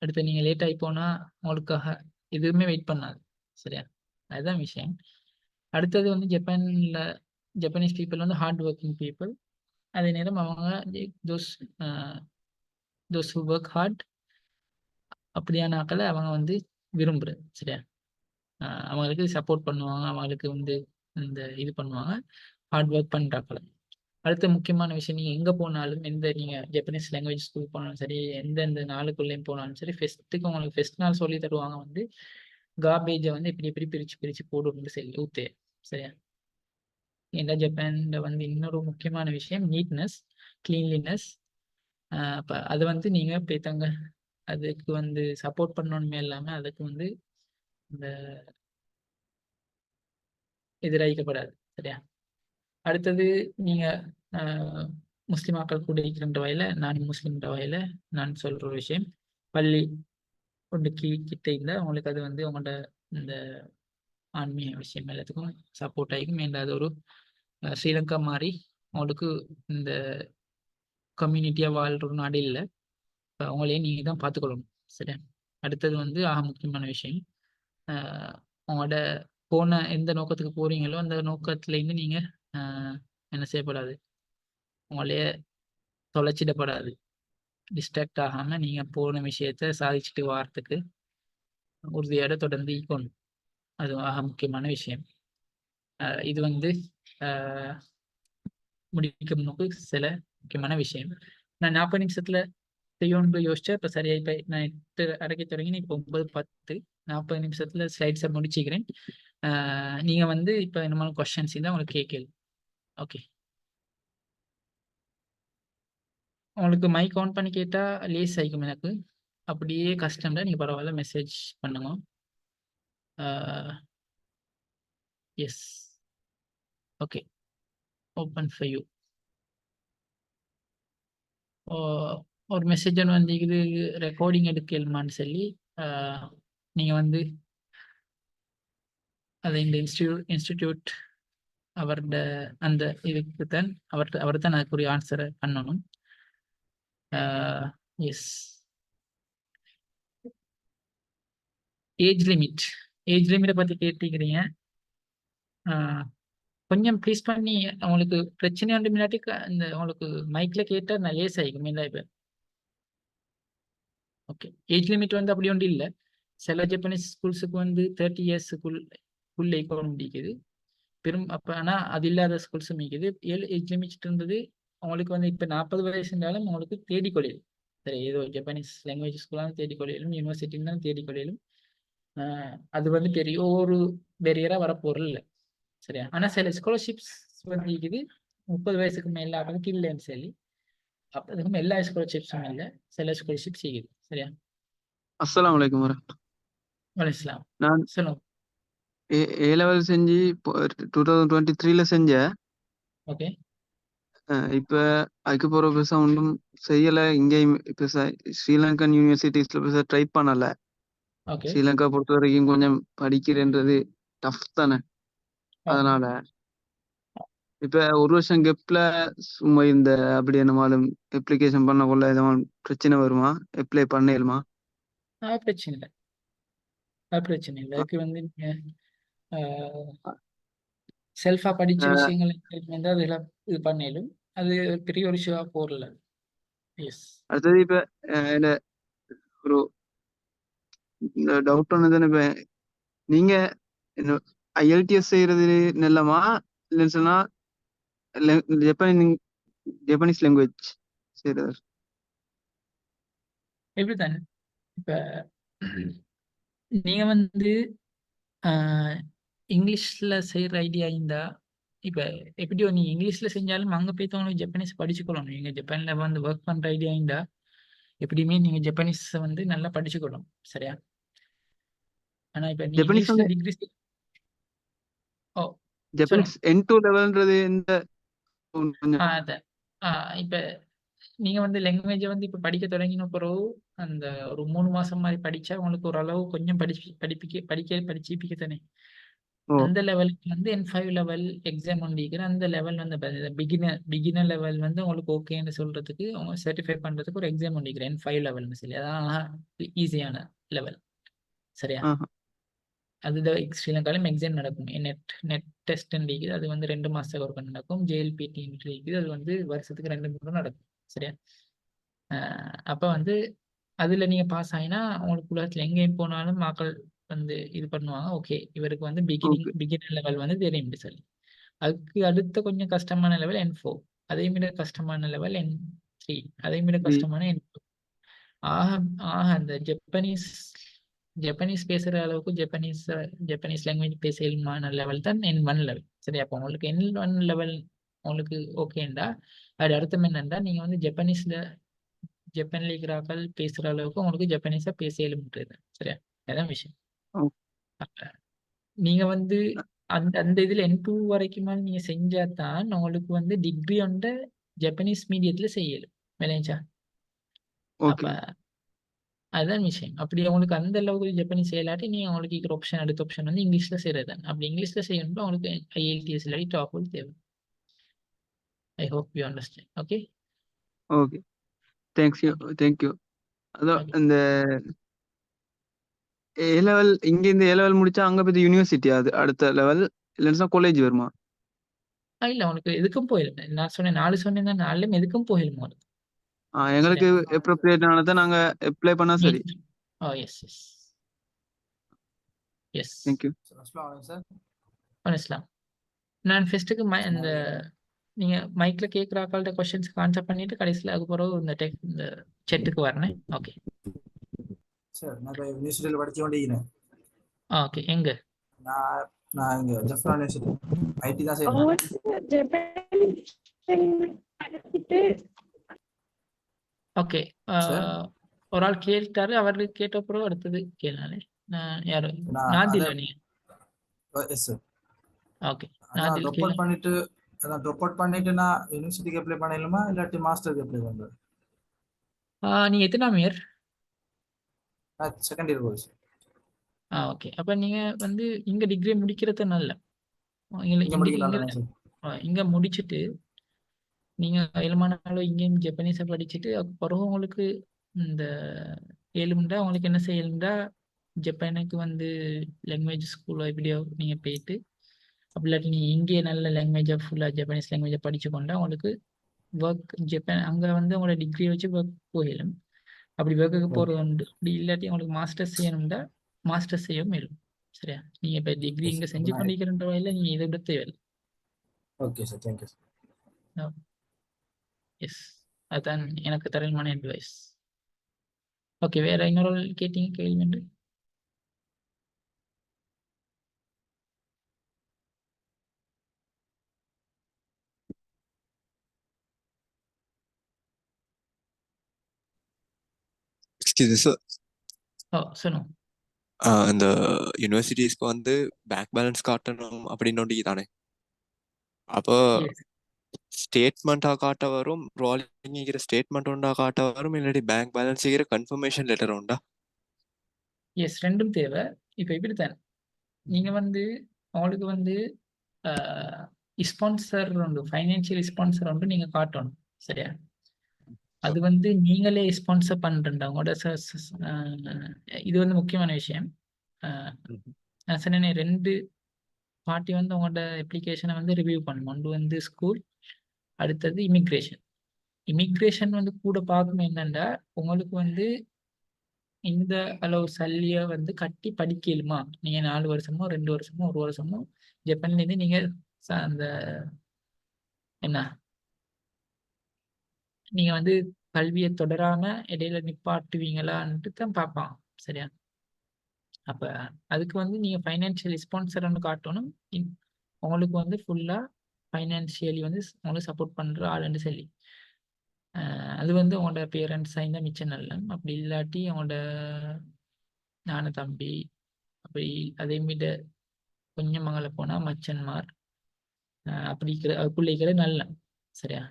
அடுத்து நீங்கள் லேட் ஆகி போனால் உங்களுக்காக எதுவுமே வெயிட் பண்ணாது. சரியா? அதுதான் விஷயம். அடுத்தது வந்து ஜப்பனீஸ் பீப்புள் வந்து ஹார்ட் ஒர்க்கிங் பீப்புள். அதே நேரம் அவங்க தோஸ் ஹூ ஒர்க் ஹார்ட் அப்படியான ஆக்களை அவங்க வந்து விரும்புகிறது. சரியா? அவங்களுக்கு சப்போர்ட் பண்ணுவாங்க, அவங்களுக்கு வந்து இந்த இது பண்ணுவாங்க, ஹார்ட் ஒர்க் பண்ணுறாக்களை. அடுத்த முக்கியமான விஷயம், நீங்கள் எங்கே போனாலும் நீங்கள் ஜப்பனீஸ் லாங்குவேஜ் ஸ்கூல் போனாலும் சரி, எந்தெந்த நாளுக்குள்ளேயும் போனாலும் சரி, ஃபெஸ்ட்டுக்கு உங்களுக்கு ஃபெஸ்ட் நாள் சொல்லி தருவாங்க வந்து கார்பேஜை வந்து எப்படி பிரித்து போடுன்னு சொல்லி ஊற்று. சரியா? ஏன்னா ஜப்பானில் வந்து இன்னொரு முக்கியமான விஷயம் நீட்னஸ், கிளீன்லினஸ். அப்போ அது வந்து நீங்கள் போய்த்தாங்க அதுக்கு வந்து சப்போர்ட் பண்ணணுமே இல்லாமல் அதுக்கு வந்து இந்த எதிராய்க்கப்படாது. சரியா? அடுத்தது நீங்கள் முஸ்லீம் மக்கள் கூட இருக்கின்ற வகையில், நான் முஸ்லீம்ன்ற வகையில் நான் சொல்கிற ஒரு விஷயம், பள்ளி ஒன்று கிட்ட இல்லை உங்களுக்கு அது வந்து உங்களோட இந்த ஆன்மீக விஷயம் எல்லாத்துக்கும் சப்போர்ட் ஆகிக்கும். ஏன்னா அது ஒரு ஸ்ரீலங்கா மாதிரி உங்களுக்கு இந்த கம்யூனிட்டியாக வாழ்கிற ஒரு நாடு இல்லை. அவங்களையும் நீங்கள் தான் பார்த்துக்கொள்ளணும். சரியா? அடுத்தது வந்து முக்கியமான விஷயம், உங்களோட போன எந்த நோக்கத்துக்கு போகிறீங்களோ அந்த நோக்கத்துலேருந்து நீங்கள் என்ன செய்யப்படாது, உங்களையே தொலைச்சிடப்படாது. டிஸ்ட்ராக்ட் ஆகாம நீங்க போன விஷயத்த சாதிச்சுட்டு வாரத்துக்கு உறுதியோட தொடர்ந்து ஈக்கணும். அது முக்கியமான விஷயம். இது வந்து முடிக்கும் நோக்கு சில முக்கியமான விஷயம். நான் 40 நிமிஷத்துல செய்யணும்னு யோசிச்சேன். இப்போ சரியா இப்போ நான் 8 அரைக்க தொடங்கி இப்போ 9:10 40 நிமிஷத்துல ஸ்லைட்ஸை முடிச்சுக்கிறேன். நீங்க வந்து இப்போ என்னமான கொஸ்டின்ஸ் தான் உங்களுக்கு கேட்கல. ஓகே, உங்களுக்கு மைக் ஆன் பண்ணி கேட்டா லேஸ் ஆகிக்கும் எனக்கு. அப்படியே கஷ்டம்ல நீங்க பரவாயில்ல மெசேஜ் பண்ணுங்க. Yes, okay, open for you. ஒரு மெசேஜ் ஒன்று வந்து இது ரெக்கார்டிங் எடுக்கலுமான்னு சொல்லி நீங்கள் வந்து அதை இந்த இன்ஸ்டிடியூட் அவரோட அந்த இதுக்கு தான் அவர் தான் அதுக்குரிய ஆன்சரை பண்ணணும். எஸ், ஏஜ் லிமிட்டை பற்றி கேட்டுக்கிறீங்க. கொஞ்சம் ப்ளீஸ் பண்ணி அவங்களுக்கு பிரச்சனை ஒன்று முன்னாடி இந்த உங்களுக்கு மைக்கில் கேட்டால் நான் லேஸ் ஆகிக்கும் இல்லை இப்போ. ஓகே, ஏஜ் லிமிட் வந்து அப்படி ஒன்றும் இல்லை. சில ஜப்பனீஸ் ஸ்கூல்ஸுக்கு வந்து 30 இயர்ஸுக்குள்ளே ஈக்குவல் முடிக்குது அப்போ ஆனால் அது இல்லாத ஸ்கூல்ஸும் இருக்குது. ஏஜ் லிமிட் இருந்தது அவங்களுக்கு வந்து இப்போ 40 வயசு இருந்தாலும் அவங்களுக்கு தேடிக்கொள்ளையிலும். சரி, ஏதோ ஜப்பனீஸ் லாங்குவேஜ் ஸ்கூலாலும் தேடிக்கொள்ளையிலும், யூனிவர்சிட்டின்னு தேடிக்கொள்ளையிலும். அது வந்து பெரிய ஒரு பேரியராக வரப்போறது இல்லை. சரியா? ஆனால் சில ஸ்காலர்ஷிப்ஸ் வந்து இருக்குது 30 வயசுக்கு மேலே அவங்களுக்கு இல்லைன்னு சொல்லி. அப்போ அதுக்கும் எல்லா ஸ்காலர்ஷிப்ஸும் இல்லை, சில ஸ்காலர்ஷிப்ஸ் இருக்குது. சரியா? அஸ்ஸலாமு அலைக்கும் வரஹ்மத்துல்லாஹ். வலைஸ்லாம். நான் சொல்லுங்க. ஏ லெவல் செஞ்சு 2023 செஞ்சேன். ஓகே, இப்ப அதுக்கு போற பெருசா ஒன்றும் செய்யல. இங்கேயும் பெருசா ஸ்ரீலங்கன் யூனிவர்சிட்டிஸ்ல பெருசா ட்ரை பண்ணல. ஓகே, ஸ்ரீலங்கா பொறுத்த வரைக்கும் கொஞ்சம் படிக்கிறன்றது டஃப் தானே. அதனால இப்ப ஒரு வருஷம் கெப்ல சும்மா இந்த அப்படி என்னமாலும் அப்ளிகேஷன் பண்ண கொள்ள எதுவும் பிரச்சனை வருமா? அப்ளை பண்ணிடுமா? பிரச்சனை இல்லை, பிரச்சனை இல்லை. அதுக்கு வந்து நீங்க செல்ஃபா படிச்ச விஷயங்கள் வந்து அதுல இது பண்ணிடும். அது பெரிய ஒரு இஷ்யூவா போடல. எஸ், அடுத்தது இப்ப என்ன ஒரு டவுட் ஒன்று தானே. இப்ப நீங்க ஐஎல்டிஎஸ் செய்யறது நல்லமா இல்லைன்னு சொன்னா ஜப்பனீஸ் லாங்குவேஜ் செய்யறது? எப்படித்தானே இப்ப நீங்க வந்து இங்கிலீஷ்ல செய்யற ஐடியா இருந்தா இப்ப எப்படியோ நீ இங்கிலீஷ்ல செஞ்சாலும் அங்க போய் உங்களுக்கு ஜப்பனீஸ் படிச்சுக்கொள்ளணும். நீங்க ஜப்பான்ல வந்து ஒர்க் பண்ற ஐடியா இருந்தா எப்படியுமே நீங்க ஜப்பனீஸ் வந்து நல்லா படிச்சுக்கொள்ளணும். சரியா? ஆனா இப்ப நீ ஜப்பனீஸ் இங்கிலீஷ்ல வந்து டிகிரி ஓ ஜப்பனீஸ் N2 லெவல்ன்றது எந்த கொஞ்சம் அதான் இப்ப நீங்க வந்து லாங்குவேஜை வந்து இப்ப படிக்க தொடங்கின பிறகு அந்த ஒரு 3 மாசம் மாதிரி படிச்சா உங்களுக்கு ஓரளவு கொஞ்சம் படிச்சிப்பிக்க தானே. ஓ அந்த லெவலுக்கு வந்து N5 லெவல் எக்ஸாம் ஒன்றிக்கிற அந்த லெவல் வந்து பிகினர் லெவல் வந்து உங்களுக்கு ஓகேன்னு சொல்றதுக்கு அவங்க சர்டிஃபை பண்றதுக்கு ஒரு எக்ஸாம் ஒன்றிக்கிற N5 லெவல்னு சொல்லி அதான் ஈஸியான லெவல். சரியா? ஆஹா. அதுதான் ஸ்ரீலங்காலும் எக்ஸாம் நடக்கும். நெட் டெஸ்ட் இருக்குது, அது வந்து 2 மாசத்துக்கு ஒருக்க நடக்கும். JLPT இருக்குது, அது வந்து வருஷத்துக்கு 2 முறை நடக்கும். சரியா? அப்போ வந்து அதில் நீங்கள் பாஸ் ஆகினா உங்களுக்கு உலகத்தில் எங்கேயும் போனாலும் மக்கள் வந்து இது பண்ணுவாங்க. ஓகே, இவருக்கு வந்து ஓகே பிகினர் லெவல் வந்து தெரியும் சொல்லி. அதுக்கு அடுத்த கொஞ்சம் கஷ்டமான லெவல் N4, அதே விட கஷ்டமான லெவல் N3, அதே விட கஷ்டமான N2. ஆக ஆக அந்த ஜப்பனீஸ் பேசுகிற அளவுக்கு ஜப்பனீஸ் லாங்குவேஜ் பேசலுமான லெவல் தான் N1 லெவல். சரி, அப்போ உங்களுக்கு N1 லெவல் உங்களுக்கு ஓகேண்டா அது அர்த்தம் என்னன்னா நீங்கள் வந்து ஜப்பான்ல இருக்கிறார்கள் பேசுற அளவுக்கு உங்களுக்கு ஜப்பனீஸா பேச இயலும்ன்றது. சரியா? அதான் விஷயம். நீங்க வந்து அந்த அந்த இதுல N2 வரைக்கும் நீங்க செஞ்சா தான் உங்களுக்கு வந்து டிகிரி வந்து ஜப்பனீஸ் மீடியத்துல செய்யலும். விளைஞ்சா? அப்ப அதுதான் விஷயம். அப்படி உங்களுக்கு அந்த அளவுக்கு ஜப்பனீஸ் செய்யலாட்டி நீங்க உங்களுக்கு இருக்கிற அடுத்த ஆப்ஷன் வந்து இங்கிலீஷ்ல செய்யறது தான். அப்படி இங்கிலீஷ்ல செய்யணும்னா உங்களுக்கு IELTS இல்லாட்டி TOEFL தேவை. I hope you understand. Okay, okay, thank you. அதான் இந்த ஏ லெவல் இங்க இந்த ஏ லெவல் முடிச்சா அங்க போய் யூனிவர்சிட்டி அது அடுத்த லெவல் இல்லைன்னா காலேஜ் வருமா? இல்ல உனக்கு எதுக்கும் போயிடும். நான் சொன்னேன் 4 சொன்னேன் தான், 4லும் எதுக்கும் போயிடும் உங்களுக்கு. எங்களுக்கு appropriate ஆனதை நாங்க அப்ளை பண்ணா சரி. Oh yes yes yes thank you. Sir பண்ணலாம். நான் ஃபெஸ்ட்டுக்கு இந்த நீங்க மைக்ல கேட்குற ஆக்கள்கிட்ட கொஸ்டின்ஸ்க்கு ஆன்சர் பண்ணிட்டு கடைசியில் அதுக்கு பிறகு இந்த செட்டுக்கு வரேன். ஓகே சார் நான் இப்போ யூனிவர்சிட்டியில் படிச்சு கொண்டிருக்கிறேன். ஓகே எங்க நான் இங்கே ஜெஃப்னா யூனிவர்சிட்டி ஐடி தான் செய்யறேன். ஓகே ஒரு ஆள் கேட்டாரு, அவருக்கு கேட்ட பிறகு அடுத்தது கேளானே. நான் யாரு நாதில் நீங்க? Yes sir. ஓகே நான் நாதில் ட்ராப் அவுட் பண்ணிட்டு நான் யூனிவர்சிட்டிக்கு அப்ளை பண்ணலாமா இல்லாட்டி மாஸ்டருக்கு அப்ளை பண்றது? நீங்க எத்தனாம் இயர்? செகண்ட் இயர் போகுது. ஓகே அப்ப நீங்க வந்து இங்க டிகிரி முடிக்கிறது நல்ல. இங்க முடிச்சுட்டு நீங்க இளமானாலும் இங்கேயும் ஜப்பனீஸை படிச்சுட்டு அதுக்கு பிறகு உங்களுக்கு இந்த ஏழும்டா உங்களுக்கு என்ன செய்யலும்டா ஜப்பானுக்கு வந்து லாங்குவேஜ் ஸ்கூலோ எப்படியோ நீங்க போயிட்டு அப்படி இல்லாட்டி நீ இங்கே நல்ல லாங்குவேஜை ஃபுல்லாக ஜப்பனீஸ் லாங்குவேஜை படிச்சு கொண்டா உங்களுக்கு ஒர்க் ஜப்பான் அங்கே வந்து உங்களோட டிகிரி வச்சு ஒர்க் போயிடும். அப்படி ஒர்க்குக்கு போகிறது உண்டு. அப்படி இல்லாட்டி உங்களுக்கு மாஸ்டர்ஸ் செய்யணும்டா மாஸ்டர்ஸ் செய்யவும் மேலும். சரியா? நீங்கள் இப்போ டிகிரி இங்கே செஞ்சு கொண்டிருக்கிற வகையில் நீங்கள் இதை விட தேவையில்லை. Okay sir, thank you sir. Yes அதுதான் எனக்கு தரமான அட்வைஸ். ஓகே வேற இன்னொரு கேட்டீங்க கேள்வி என்று? சொல்லுங்க. இந்த யூனிவர்சிட்டிஸ்க்கு வந்து பேங்க் பேலன்ஸ் காட்டணும் அப்படின்னு ஒன்று தானே? அப்போ ஸ்டேட்மெண்டா காட்ட வரும், ரோலிங்கிற ஸ்டேட்மெண்ட் உண்டா காட்ட வரும், இல்லாட்டி பேங்க் பேலன்ஸ் கன்ஃபர்மேஷன் லெட்டர் உண்டா? எஸ் ரெண்டும் தேவை. இப்போ இப்படித்தான் நீங்க வந்து உங்களுக்கு வந்து ஸ்பான்சர் உண்டு, ஃபைனான்சியல் ஸ்பான்சர் உண்டு நீங்க காட்டணும். சரியா? அது வந்து நீங்களே ஸ்பான்சர் பண்ணுறா உங்களோட இது வந்து முக்கியமான விஷயம். நான் சொன்னேனே 2 பார்ட்டி வந்து உங்களோட அப்ளிகேஷனை வந்து ரிவ்யூ பண்ணணும். ஒன்று வந்து ஸ்கூல், அடுத்தது இமிக்ரேஷன். இமிக்ரேஷன் வந்து கூட பார்க்கணும் என்னென்னா உங்களுக்கு வந்து இந்த அளவு சல்லியை வந்து கட்டி படிக்கலுமா? நீங்கள் 4 வருஷமோ 2 வருஷமோ 1 வருஷமோ ஜப்பான்லேருந்து நீங்கள் அந்த என்ன நீங்கள் வந்து கல்வியை தொடராமல் இடையில நிப்பாட்டுவீங்களான்ட்டு தான் பார்ப்பான். சரியா? அப்போ அதுக்கு வந்து நீங்கள் ஃபைனான்ஷியல் ஸ்பான்சர் ஒன்று காட்டணும். உங்களுக்கு வந்து ஃபுல்லாக ஃபைனான்ஷியலி வந்து உங்களுக்கு சப்போர்ட் பண்ணுற ஆளுன்னு சொல்லி அது வந்து உங்களோட பேரண்ட்ஸ் சைன் தான் மிச்சம் நல்ல. அப்படி இல்லாட்டி அவங்களோட நானும் தம்பி அப்படி அதே மீட கொஞ்சம் மங்களை போனால் மச்சன்மார் அப்படி இருக்கிற பிள்ளைக்கிற நல்ல. சரியா?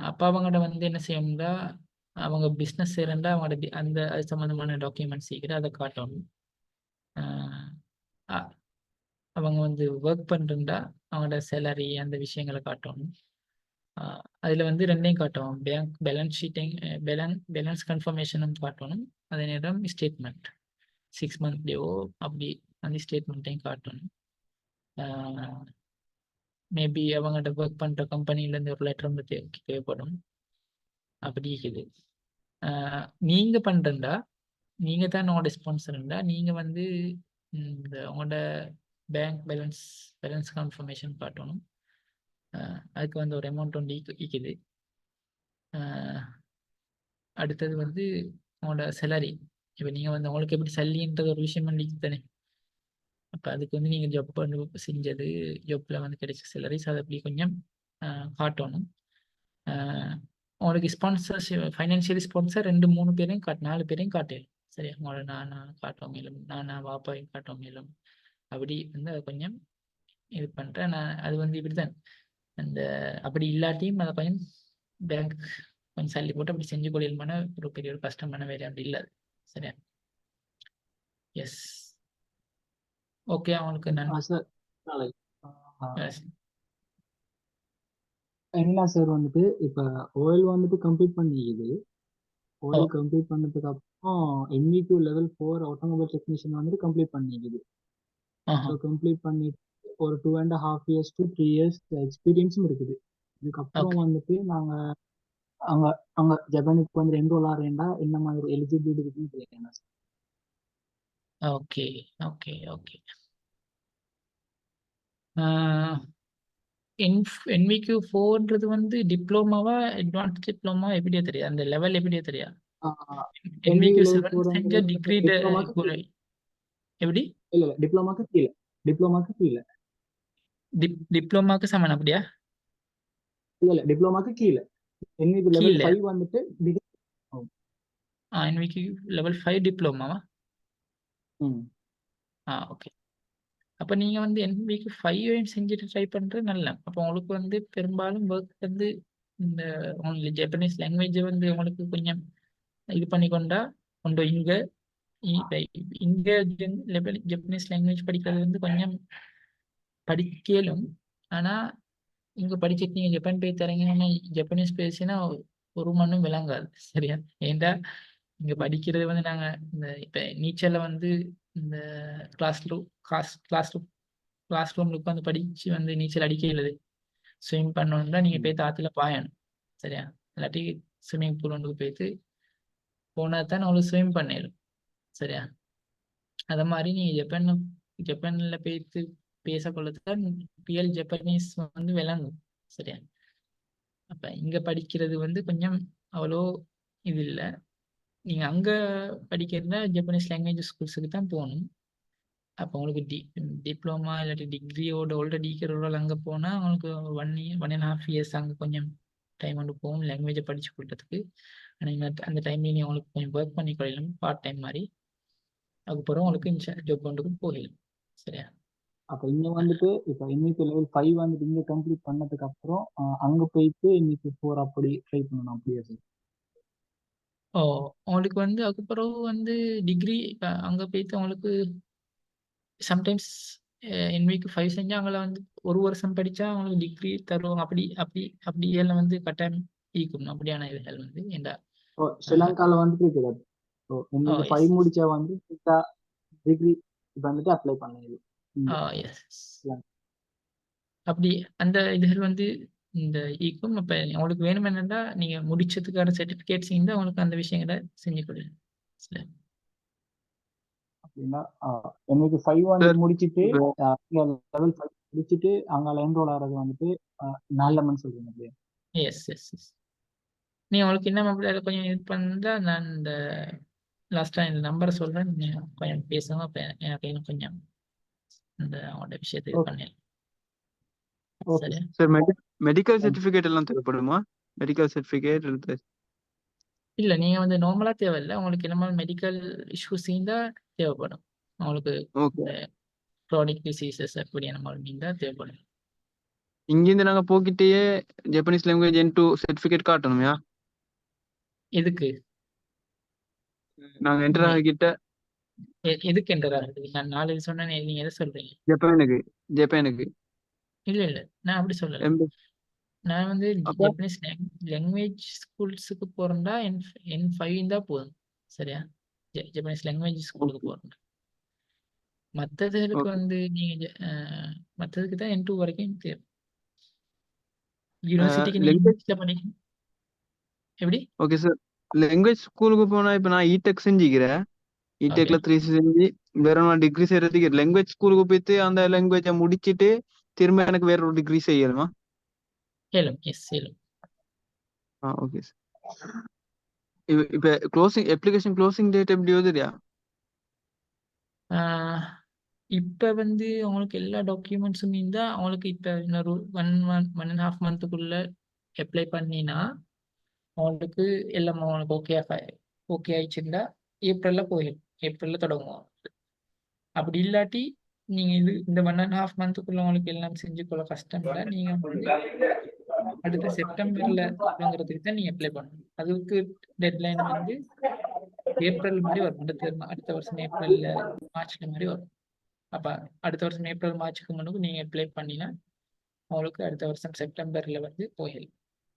அப்போ அவங்கள்ட வந்து என்ன செய்யணும்னா அவங்க பிஸ்னஸ் செய்யறா அவங்களோட அந்த அது சம்மந்தமான டாக்குமெண்ட்ஸ் செய்கிற அதை காட்டணும். அவங்க வந்து ஒர்க் பண்ணுறா அவங்களோட சேலரி அந்த விஷயங்களை காட்டணும். அதில் வந்து 2யும் காட்டணும். பேங்க் பேலன்ஸ் ஷீட்டையும் பேலன்ஸ் கன்ஃபர்மேஷனும் காட்டணும். அதே நேரம் ஸ்டேட்மெண்ட் 6 மந்த்லேயோ அப்படி அந்த ஸ்டேட்மெண்ட்டையும் காட்டணும். மேபி அவங்கள்ட்ட ஒர்க் பண்ணுற கம்பெனிலேருந்து ஒரு லெட்டர் வந்து தேவைப்படும். அப்படி இருக்குது. நீங்கள் பண்ணுறா நீங்கள் தான் உங்களோட ஸ்பான்சர்ண்டா நீங்கள் வந்து இந்த உங்களோட பேங்க் பேலன்ஸ் கன்ஃபர்மேஷன் காட்டணும். அதுக்கு வந்து ஒரு அமௌண்ட் ஒன்று ஈக்குது. அடுத்தது வந்து உங்களோட சேலரி. இப்போ நீங்கள் வந்து உங்களுக்கு எப்படி சல்லின்றது ஒரு விஷயம் பண்ணிக்கு தானே. அப்போ அதுக்கு வந்து நீங்கள் ஜப் செஞ்சது ஜப்பில் வந்து கிடைச்ச சேலரிஸ் அதை அப்படி கொஞ்சம் காட்டணும். உங்களுக்கு ஸ்பான்சர்ஷிப் ஃபைனான்ஷியல் ஸ்பான்சர் 2-3 பேரையும் 4 பேரையும் காட்டணும். சரியா? உங்களோட நானா காட்டவும் மேலும் நானா பாப்பாவையும் காட்டவும் மேலும் அப்படி வந்து அதை கொஞ்சம் இது பண்ணுறேன். நான் அது வந்து இப்படி தான் அந்த அப்படி இல்லாட்டியும் அதை கொஞ்சம் பேங்க் கொஞ்சம் சல்லி போட்டு அப்படி செஞ்சு கொள்ளையிலுமான ஒரு பெரிய ஒரு கஷ்டமான வேலை அப்படி இல்லை. சரியா? S okay. அவங்களுக்கு என்ன சார் வந்துட்டு இப்போ ஓஎல் வந்துட்டு கம்ப்ளீட் பண்ணிக்குது. ஓஎல் கம்ப்ளீட் பண்ணதுக்கு அப்புறம் ME2 லெவல் 4 ஆட்டோமொபைல் டெக்னீஷியன் வந்துட்டு கம்ப்ளீட் பண்ணிக்குது. ஸோ கம்ப்ளீட் பண்ணிட்டு ஒரு 2.5 years to 3 years எக்ஸ்பீரியன்ஸும் இருக்குது. இதுக்கப்புறம் வந்துட்டு நாங்கள் அங்க அங்க ஜப்பானுக்கு வந்து என்ரோல் ஆகிறேன்டா என்ன மாதிரி எலிஜிபிலிட்டி இருக்குன்னு கேட்கணும். Okay okay okay. என்விக்யூ 4ன்றது வந்து டிப்ளோமாவா அட்வான்ஸ் டிப்ளமா எப்படியே தெரியாது, அந்த லெவல் எப்படியே தெரியாது. என்விக்யூ என்விக்யூ லெவல் 7 செஞ்ச 4 டிகிரி டிப்ளமாக்கு எப்படி இல்ல டிப்ளமாக்கு கீழே டிப்ளோமாக்கு சமன் அப்படியா? இல்ல டிப்ளமாக்கு கீழே என்விக்யூ லெவல் கீழே 5 வந்துட்டு டிகிரி. NVQ level 5 டிப்ளோமாவா? ஓகே. அப்போ நீங்க வந்து என்விக்கு 5 செஞ்சுட்டு ட்ரை பண்றது நல்ல. அப்போ உங்களுக்கு வந்து பெரும்பாலும் ஒர்க் வந்து இந்த உங்களுக்கு ஜப்பனீஸ் லாங்குவேஜ் வந்து உங்களுக்கு கொஞ்சம் இது பண்ணி கொண்டு இங்க ஜப்பனீஸ் லாங்குவேஜ் படிக்கிறது வந்து கொஞ்சம் படிக்கலும். ஆனா இங்க படிச்சுட்டு நீங்க ஜப்பான் போய் தரீங்கன்னா ஜப்பனீஸ் பேசினா ஒரு மண்ணும் விளங்காது. சரியா? ஏன்டா இங்க படிக்கிறது வந்து நாங்க இந்த இப்ப நீச்சல்ல வந்து இந்த கிளாஸ் ரூம்ல உட்காந்து படிச்சு வந்து நீச்சல் அடிக்கிறது ஸ்விம் பண்ணணும்னா நீங்க போய் ஆத்துல பாயணும். சரியா? இல்லாட்டி ஸ்விம்மிங் பூல் ஒன்று போயிட்டு போனா தான் உங்களுக்கு ஸ்விம் பண்ணிடும். சரியா? அத மாதிரி நீங்க ஜப்பான்ல போயிட்டு பேசக்கொள்ளதான் ரியல் ஜப்பனீஸ் வந்து விளங்கும். சரியா? அப்ப இங்க படிக்கிறது வந்து கொஞ்சம் அவ்வளோ இது இல்லை. நீங்க அங்க படிக்கிறதா ஜப்பனீஸ் லாங்குவேஜ் ஸ்கூல்ஸுக்கு தான் போகணும். அப்போ உங்களுக்கு டிப்ளமா இல்லாட்டி டிகிரியோட டிகிரியோட அங்கே போனால் உங்களுக்கு 1 year 1.5 years அங்கே கொஞ்சம் டைம் வந்து போகும் லாங்குவேஜை படிச்சு கொடுத்ததுக்கு. ஆனால் அந்த டைம்ல நீ உங்களுக்கு கொஞ்சம் ஒர்க் பண்ணி கொள்ளலாம் பார்ட் டைம் மாதிரி. அதுக்கப்புறம் உங்களுக்கு ஜாப் கொண்டுக்கும் போகலாம். சரியா? அப்போ இங்க வந்துட்டு இப்போ என்விக்யூ லெவல் 5 வந்துட்டு இங்க கம்ப்ளீட் பண்ணதுக்கு அப்புறம் அங்க போயிட்டு என்விக்யூ 4 அப்படி ட்ரை பண்ணணும் அப்படியே சார்? உங்களுக்கு வந்து அதுக்கப்புறம் வந்து டிகிரி அங்கே போயிட்டு உங்களுக்கு சம்டைம்ஸ் என்விக்கு 5 செஞ்சா அவங்கள வந்து 1 வருஷம் படிச்சா அவங்களுக்கு டிகிரி தருவாங்க. அப்படி எல்லாம் வந்து கட்டாயம் ஈக்கும் அப்படியான இதுகள் வந்து ஏண்டா ஸ்ரீலங்கால வந்துட்டு இருக்குது. ஸோ என்விக்யூ 5 முடிச்சா வந்து டிகிரி வந்துட்டு அப்ளை பண்ணது. அப்படி அந்த இதுகள் வந்து இந்த ஈக்கும். அப்ப உங்களுக்கு வேணும் என்னன்னா நீங்க முடிச்சதுக்கான சர்டிபிகேட்ஸ் இருந்தா உங்களுக்கு அந்த விஷயங்களை செஞ்சு கொடுங்க. சரி. அப்படின்னா என்விக்யூ 5 வந்து முடிச்சுட்டு லெவல் 5 முடிச்சுட்டு அங்க என்ரோல் ஆகிறது வந்துட்டு 4 months சொல்றீங்க அப்படியே? எஸ். நீ உங்களுக்கு இன்னும் அப்படி கொஞ்சம் இது பண்ணா நான் இந்த லாஸ்டா இந்த நம்பரை சொல்றேன், நீங்க கொஞ்சம் பேசுங்க. அப்ப எனக்கு இன்னும் கொஞ்சம் இந்த அவங்களோட விஷயத்தை இது பண்ணிடலாம். சரியா? சார் மெடிக்கல் சர்டிஃபிகேட் எல்லாம் தேவைப்படுமா? மெடிக்கல் சர்டிஃபிகேட் இல்ல நீங்க வந்து நார்மலா தேவையில்லை. உங்களுக்கு என்ன மெடிக்கல் இஷ்யூஸ் இருந்தா தேவைப்படும். உங்களுக்கு க்ரானிக் டிசீசஸ் அப்படியான மாதிரி இருந்தா தேவைப்படும். இங்கிருந்து நாங்க போக்கிட்டே ஜப்பனீஸ் லாங்குவேஜ் N2 சர்டிஃபிகேட் காட்டணும்யா? எதுக்கு நாங்க என்டர் ஆகிட்ட எதுக்கு என்டர் ஆகுது? நான் 4 சொன்னேன், நீங்க எதை சொல்றீங்க? ஜப்பானுக்கு இல்ல நான் அப்படி சொல்லல. நான் வந்து ஜப்பனீஸ் லாங்குவேஜ் ஸ்கூல்ஸுக்கு போறேன்டா N5 தான் போதும். சரியா? ஜப்பனீஸ் லாங்குவேஜ் ஸ்கூலுக்கு போறேன். மற்றதுக்கு வந்து நீங்க மற்றதுக்கு தான் N2 வரைக்கும் தேவை. யூனிவர்சிட்டிக்கு நீங்க இங்கிலீஷ்ல படிக்கணும். எப்படி? Okay sir. லாங்குவேஜ் ஸ்கூலுக்கு போனா இப்ப நான் இடெக் செஞ்சுக்கிறேன். இடெக்ல 3C செஞ்சு வேற ஒரு டிகிரி செய்யறதுக்கு லாங்குவேஜ் ஸ்கூலுக்கு போயிட்டு அந்த லாங்குவேஜை முடிச்சிட்டு திரும்ப எனக்கு வேற ஒரு டிகிரி செய்யணுமா? சேலம். Okay sir. இப்ப அப்ளிகேஷன் க்ளோசிங் டேட் எப்படி வருதுயா? இப்ப வந்து அவங்களுக்கு எல்லா டாக்குமெண்ட்ஸும் இருந்தா அவங்களுக்கு இப்ப இன்னொரு 1.5 monthக்குள்ள அப்ளை பண்ணினா அவங்களுக்கு எல்லாம் அவங்களுக்கு ஓகே ஆயிடுச்சுன்னா ஏப்ரல்ல தொடங்குவோம். அப்படி இல்லாட்டி நீங்க இந்த 1.5 monthக்குள்ள உங்களுக்கு எல்லாம் செஞ்சு கொள்ள கஷ்டம் இல்லை. நீங்க வந்து அடுத்த செப்டம்பர்ல தொடங்குறதுக்கு தான் நீங்க அப்ளை பண்ணணும். அதுக்கு டெட்லைன் வந்து ஏப்ரல் மாதிரி வரும். அடுத்த வருஷம் ஏப்ரல்ல மார்ச்ல மாதிரி வரும். அப்ப அடுத்த வருஷம் ஏப்ரல் மார்ச்சுக்கு முன்னுக்கு நீங்க அப்ளை பண்ணினா உங்களுக்கு அடுத்த வருஷம் செப்டம்பர்ல வந்து போயிடும்.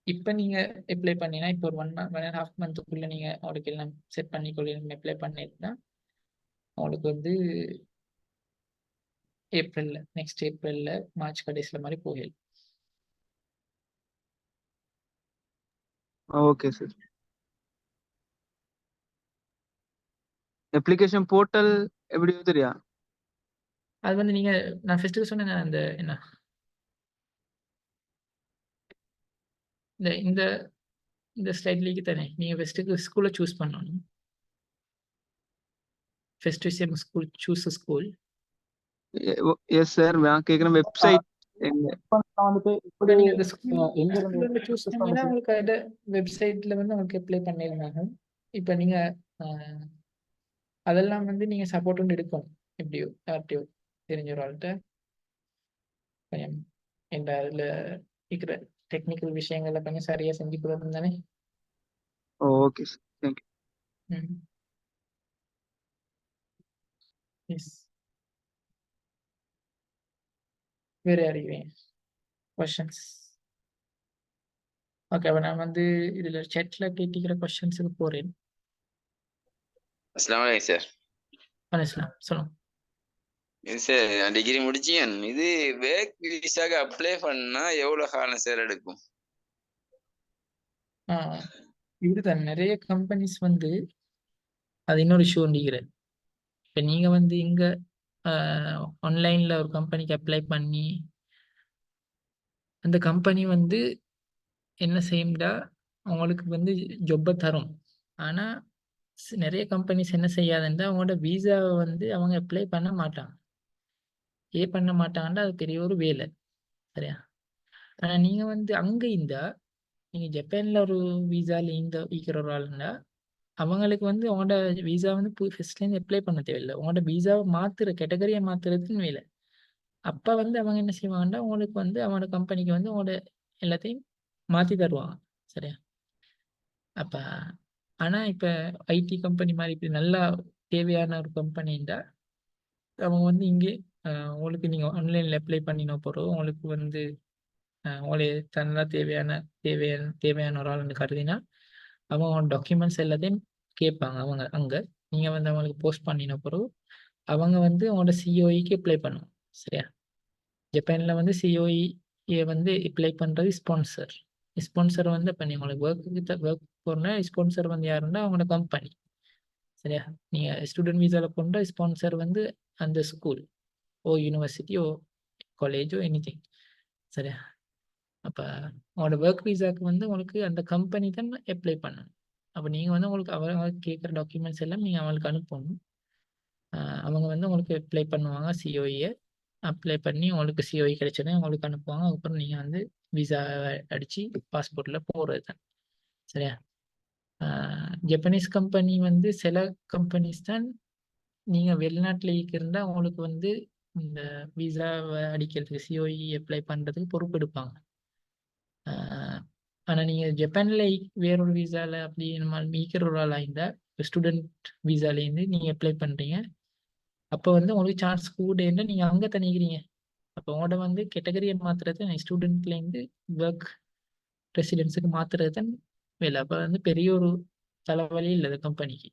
இப்ப நீங்க அப்ளை பண்ணினா இப்போ ஒரு 1.5 monthக்குள்ள நீங்க அவங்களுக்கு எல்லாம் செட் பண்ணி அப்ளை பண்ணிருந்தா அவங்களுக்கு வந்து நெக்ஸ்ட் ஏப்ரல்ல மார்ச் கடைசியில மாதிரி போயிடும். Okay sir. அப்ளிகேஷன் போர்ட்டல் எப்படி தெரியா? அது வந்து நீங்க நான் ஃபர்ஸ்ட்டு சொன்னேனே அந்த என்ன இந்த இந்த இந்த ஸ்லைட்லேக்கு தானே நீங்க ஃபர்ஸ்ட்டுக்கு ஸ்கூலை சூஸ் பண்ணணும். ஃபர்ஸ்ட் விஷயம் school choose school. Yes sir. நான் கேட்குறேன் வெப்சைட் எங்க? வந்துட்டு இப்போ இப்படி நீங்க அந்த ஸ்கூல் எங்க இருந்து ஸ்கூல்ல சூஸ் choose பண்ணீங்கன்னா பண்ணுறது? உங்களுக்கு அந்த வெப்சைட்ல வந்து உங்களுக்கு அப்ளை பண்ணிருந்தாங்க. இப்போ நீங்க அதெல்லாம் வந்து நீங்க சப்போர்ட் ஒன்று எடுக்கணும். எப்படியோ யார்கிட்டயோ தெரிஞ்ச ஒரு ஆள்கிட்ட கொஞ்சம் இந்த அதில் இருக்கிற டெக்னிக்கல் விஷயங்களை கொஞ்சம் சரியா செஞ்சு கொடுக்கணும் தானே. Okay sir. தேங்க்யூ. ம் எஸ். வேறு அறிவேன் கொஷின்ஸ். ஓகே, அப்போ நான் வந்து இதில் சேட்டில் கேட்டிக்கிற கொஷின்ஸுக்கு போகிறேன். அஸ்ஸலாமு அலைக்கும் சார். பண்ணிக்கலாம் சொல்லுங்க. இது சார் நான் டிகிரி முடிச்சேன். இது வேக் விசாக்கு அப்ளை பண்ணா எவ்வளவு காலம் சார் எடுக்கும்? இப்படிதான் நிறைய கம்பெனிஸ் வந்து அது இன்னொரு இஷ்யூ ஒண்டிக்கிறேன். இப்போ நீங்கள் வந்து இங்கே ஆன்லைனில் ஒரு கம்பெனிக்கு அப்ளை பண்ணி அந்த கம்பெனி வந்து என்ன செய்யும்டா உங்களுக்கு வந்து ஜொப்பை தரும். ஆனால் நிறைய கம்பெனிஸ் என்ன செய்யாதுன்றா அவங்களோட வீசாவை வந்து அவங்க அப்ளை பண்ண மாட்டாங்க. பண்ண மாட்டாங்கன்னா அது பெரிய ஒரு வேலை. சரியா? ஆனால் நீங்கள் வந்து அங்கே இருந்தா நீங்கள் ஜப்பானில் ஒரு வீசாவில் இருக்கிற ஒரு ஆளுண்டா அவங்களுக்கு வந்து உங்களோட வீசா வந்து ஃபர்ஸ்ட்லேருந்து அப்ளை பண்ண தேவையில்லை. உங்களோட வீசாவை மாற்றுற கேட்டகரியை மாற்றுறதுக்குன்னு வேலை. அப்போ வந்து அவங்க என்ன செய்வாங்கன்னா உங்களுக்கு வந்து அவங்களோட கம்பெனிக்கு வந்து உங்களோட எல்லாத்தையும் மாற்றி தருவாங்க. சரியா? அப்போ ஆனால் இப்போ ஐடி கம்பெனி மாதிரி இப்படி நல்லா தேவையான ஒரு கம்பெனின்றா அவங்க வந்து இங்கே உங்களுக்கு நீங்கள் ஆன்லைனில் அப்ளை பண்ணின போகிறோம் உங்களுக்கு வந்து உங்களுக்கு நல்லா தேவையான ஒரு ஆளுன்னு கருதினா அவங்க டாக்குமெண்ட்ஸ் எல்லாத்தையும் கேட்பாங்க. அவங்க அங்கே நீங்கள் வந்து அவங்களுக்கு போஸ்ட் பண்ணின பிறகு அவங்க வந்து அவங்களோட சிஓஇக்கு அப்ளை பண்ணுவோம். சரியா? ஜப்பானில் வந்து சிஓஇ வந்து அப்ளை பண்ணுறது ஸ்பான்சர். ஸ்பான்சர் வந்து இப்போ நீங்கள் உங்களுக்கு ஒர்க் போகிறனா ஸ்பான்சர் வந்து யாருன்னா அவங்களோட கம்பெனி. சரியா? நீங்கள் ஸ்டூடெண்ட் வீசாவில் போன்ற ஸ்பான்சர் வந்து அந்த ஸ்கூல் யூனிவர்சிட்டியோ காலேஜோ எனிதிங். சரியா? அப்போ உங்களோட ஒர்க் வீசாவுக்கு வந்து உங்களுக்கு அந்த கம்பெனி தான் அப்ளை பண்ணணும். அப்போ நீங்கள் வந்து உங்களுக்கு அவங்க கேட்குற டாக்குமெண்ட்ஸ் எல்லாம் நீங்கள் அவங்களுக்கு அனுப்பணும். அவங்க வந்து உங்களுக்கு அப்ளை பண்ணுவாங்க சிஓஇயை. அப்ளை பண்ணி உங்களுக்கு சிஓஇ கிடைச்சோன்னே உங்களுக்கு அனுப்புவாங்க. அதுக்கப்புறம் நீங்கள் வந்து விசா அடித்து பாஸ்போர்ட்டில் போகிறது தான். சரியா? ஜப்பனீஸ் கம்பெனி வந்து சில கம்பெனிஸ் தான் நீங்கள் வெளிநாட்டில் இருந்தால் உங்களுக்கு வந்து இந்த விசாவை அடிக்கிறதுக்கு சிஓஇ அப்ளை பண்ணுறதுக்கு பொறுப்பு எடுப்பாங்க. ஆனால் நீங்கள் ஜப்பானில் வேறொரு விசாவில் அப்படி நம்ம மீக்கிற ஒரு ஆளாக இருந்தால் ஸ்டூடெண்ட் விசாலேருந்து நீங்கள் அப்ளை பண்ணுறீங்க. அப்போ வந்து உங்களுக்கு சான்ஸ் கூடன்னு நீங்கள் அங்கே தனிக்கிறீங்க. அப்போ உங்களோட வந்து கேட்டகரியை மாற்றுறது ஸ்டூடெண்ட்லேருந்து ஒர்க் ரெசிடென்ஸுக்கு மாற்றுறது தான் வேலை. அப்போ வந்து பெரிய ஒரு தலைவலி இல்லை கம்பெனிக்கு.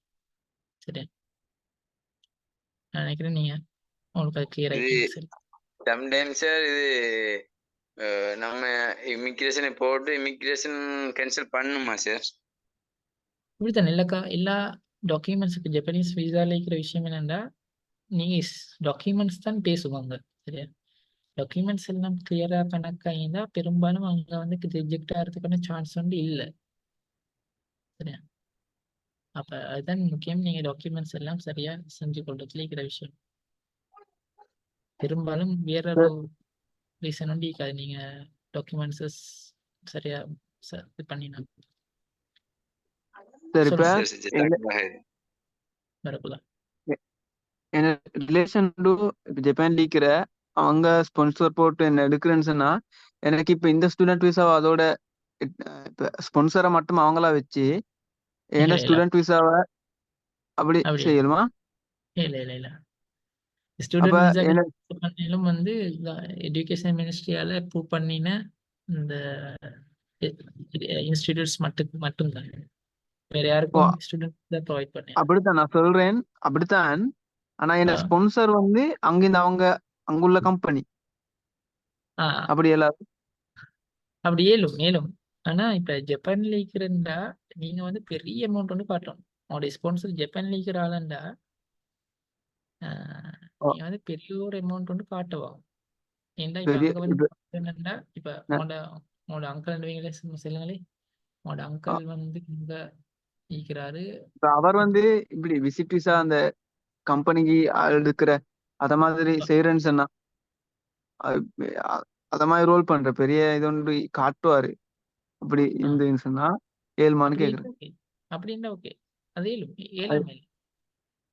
சரி, நான் நினைக்கிறேன் நீங்கள் உங்களுக்கு அது கிளியர் ஆகிட்டீங்க. சரி, சம்டைம்ஸ் சார் இது நம்ம இமிக்ரேஷனை போட்டு இமிக்ரேஷன் கேன்சல் பண்ணுமா சார்? இப்படித்தான் எல்லா டாக்குமெண்ட்ஸுக்கு ஜப்பனீஸ் விசாவில் இருக்கிற விஷயம் என்னென்னா நீங்கள் டாக்குமெண்ட்ஸ் தான் பேசுவாங்க. சரியா? டாக்குமெண்ட்ஸ் எல்லாம் கிளியராக கணக்காயிருந்தா பெரும்பாலும் அங்கே வந்து ரிஜெக்ட் ஆகிறதுக்கான சான்ஸ் வந்து இல்லை. சரியா? அப்போ அதுதான் முக்கியம். நீங்கள் டாக்குமெண்ட்ஸ் எல்லாம் சரியாக செஞ்சு கொள்றதுல இருக்கிற விஷயம். பெரும்பாலும் வேற ஒரு ரீசன் வந்து இருக்காது. நீங்கள் டாக்குமெண்ட்ஸஸ் சரியாக இது பண்ணினா சரி. இப்போ சார் ஜிதாக்காக வரக்குள்ள என்ன ரிலேஷன் டு இப்போ ஜப்பான் இருக்கிற அவங்க ஸ்பான்சர் போட்டு என்ன எடுக்கிறேன்னு சொன்னா எனக்கு இப்போ இந்த ஸ்டூடெண்ட் விசாவை அதோட இப்போ ஸ்பான்சரை மட்டும் அவங்களா வச்சு ஏன்னா இல்லை ஸ்டூடெண்ட் விசாவை அப்படி அப்படி செய்யணுமா? இல்லை அப்ப ஸ்டூடெண்ட் விசா எனக்கு பண்ணிலும் வந்து எஜுகேஷன் மினிஸ்ட்ரியால் அப்ரூவ் பண்ணின இந்த இன்ஸ்டிடியூட்ஸ் மட்டும்தான். வேற ஓ, யாருக்கும் ஸ்டூடெண்ட் தான் ப்ரொவைட் பண்ணேன். அப்படித்தான் நான் சொல்றேன். அப்படித்தான். ஆனா என்ன ஸ்பான்சர் வந்து அங்கிருந்து அவங்க அங்குள்ள கம்பெனி ஆ அப்படி எல்லாம் அப்படி மேலும் ஆனா இப்ப ஜப்பான்ல இருக்கிறண்டா நீங்க வந்து பெரிய அமௌண்ட் வந்து காட்டணும். உங்களுடைய ஸ்பான்சர் ஜப்பான்ல இருக்கிற ஆளுண்டா நீங்க வந்து பெரிய ஒரு அமௌண்ட் வந்து காட்டுவா. ஏன்டா இப்ப பெரிய அங்க வந்து இப்ப என்னன்னா இப்ப ந- உங்களோட அங்கிள் சொல்லுங்களே. உங்களோட அ- அங்கிள் வந்து இங்க இருக்கிறாரு. இப்ப அவர் வந்து இப்படி விசிட் விசா அந்த கம்பெனிக்கு எடுக்கிற அத மாதிரி செய்யறேன்னு சொன்னா அ- அ- அத மாதிரி ரோல் பண்ற பெரிய இது ஒன்று காட்டுவாரு. அப்படி ஆ, இருந்துன்னு சொன்னா 7 மான்னு அப்படி கேக்குறேன். ஓகே. அப்படின்னா ஓகே. அது அது- ஏழாமை.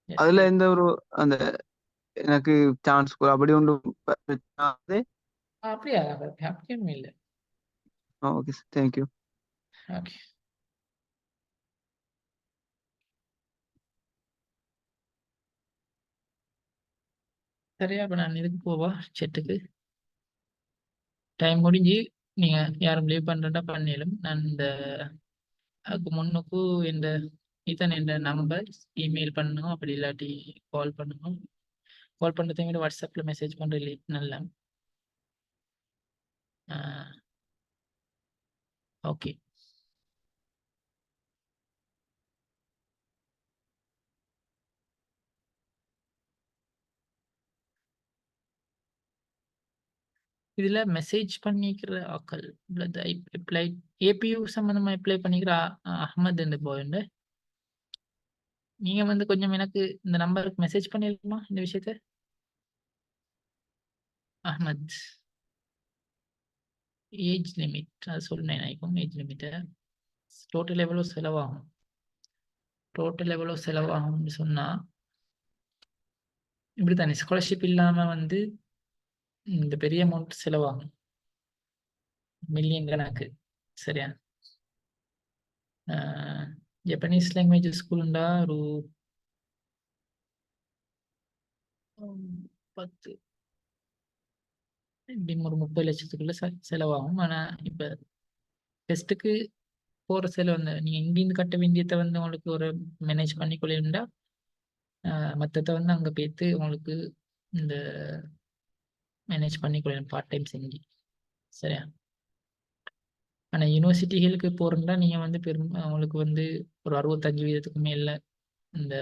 எஸ் அதுல ரைட். எந்த ஒரு அந்த எனக்கு சான்ஸ் அப்படி ஒன்று அப்படியா? அப்படியும் இல்லை. Okay sir, thank you. ஓகே. சரியா, அப்ப நான் இதுக்கு போவா செட்டுக்கு. டைம் முடிஞ்சு நீங்க யாரும் லீவ் பண்றதா பண்ணிடும். நான் இந்த அதுக்கு முன்னுக்கு இந்த இத்தனை இந்த நம்பர் இமெயில் பண்ணணும், அப்படி இல்லாட்டி கால் பண்ணணும். கால் பண்ணுறதை விட வாட்ஸ்அப்பில் மெசேஜ் பண்ணுறது நல்லா. ஓகே. இதுல மெசேஜ் பண்ணிக்கிற ஆக்கள் அப்ளை ஏபியூ சம்பந்தமா அப்ளை பண்ணிக்கிற அஹ்மத் இந்த போயுண்டு. நீங்க வந்து கொஞ்சம் எனக்கு இந்த நம்பருக்கு மெசேஜ் பண்ணிருக்குமா இந்த விஷயத்த? அஹ்மத், ஏஜ் லிமிட் அது சொன்னேன் நினைக்கும். ஏஜ் லிமிட்டை டோட்டல் எவ்வளோ செலவாகும், டோட்டல் எவ்வளோ செலவாகும்னு சொன்னா இப்படி தானே. ஸ்காலர்ஷிப் இல்லாம வந்து இந்த பெரிய அமௌண்ட் செலவாகும், மில்லியன் கணக்கு. சரியா? ஜப்பனீஸ் லாங்குவேஜ் ஸ்கூலுண்டா ஒரு 10 இப்படியும் ஒரு 30 லட்சத்துக்குள்ள செலவாகும். ஆனா இப்ப டெஸ்ட்டுக்கு போற செலவு வந்து நீங்க இங்கிருந்து கட்ட வேண்டியதை வந்து உங்களுக்கு ஒரு மேனேஜ் பண்ணி கொள்ளிருந்தா மற்றதை வந்து அங்க போய்த்து உங்களுக்கு இந்த மேனேஜ் பண்ணி கொள்ளணும் பார்ட் டைம் செஞ்சு. சரியா? ஆனா யூனிவர்சிட்டிகளுக்கு போறதா நீங்க வந்து உங்களுக்கு வந்து ஒரு 65% மேல இந்த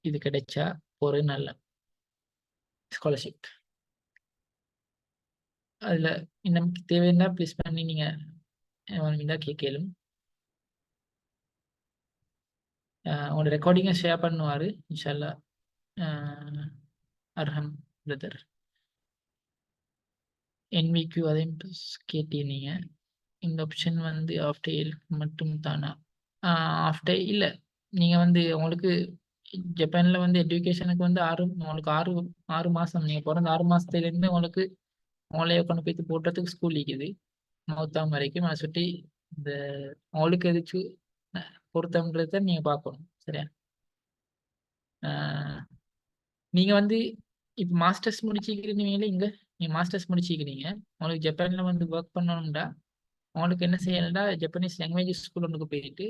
இது கிடைச்சா போறது நல்ல ஸ்காலர்ஷிப். அதுல நமக்கு தேவைன்னா ப்ளீஸ் பண்ணி நீங்க தான் கேட்கலும். உங்களோட ரெக்கார்டிங்கை ஷேர் பண்ணுவாரு இன்ஷால்லா அர்ஹம் பிரதர். என்விக்யூ அதையும் கேட்டீங்க. இந்த ஆப்ஷன் வந்து ஆஃப்டர் மட்டும் தானா? ஆஃப்டர் இல்லை. நீங்கள் வந்து உங்களுக்கு ஜப்பானில் வந்து எஜுகேஷனுக்கு வந்து உங்களுக்கு 6 மாதம் நீங்கள் பிறந்த 6 மாதத்துலேருந்து உங்களுக்கு உங்களைய கொண்டு போய் போடுறதுக்கு ஸ்கூல் இருக்குது மௌத்தாம் வரைக்கும். அதை சுற்றி இந்த உங்களுக்கு எதுக்கு பொருத்தம்ன்றத நீங்கள் பார்க்கணும். சரியா? நீங்கள் வந்து இப்போ மாஸ்டர்ஸ் முடிச்சிக்கிறீங்களே இங்கே, நீங்கள் மாஸ்டர்ஸ் முடிச்சிக்கிறீங்க. உங்களுக்கு ஜப்பானில் வந்து ஒர்க் பண்ணணும்டா அவங்களுக்கு என்ன செய்யணும்னா ஜப்பனீஸ் லாங்குவேஜ் ஸ்கூல் ஒன்றுக்கு போயிட்டு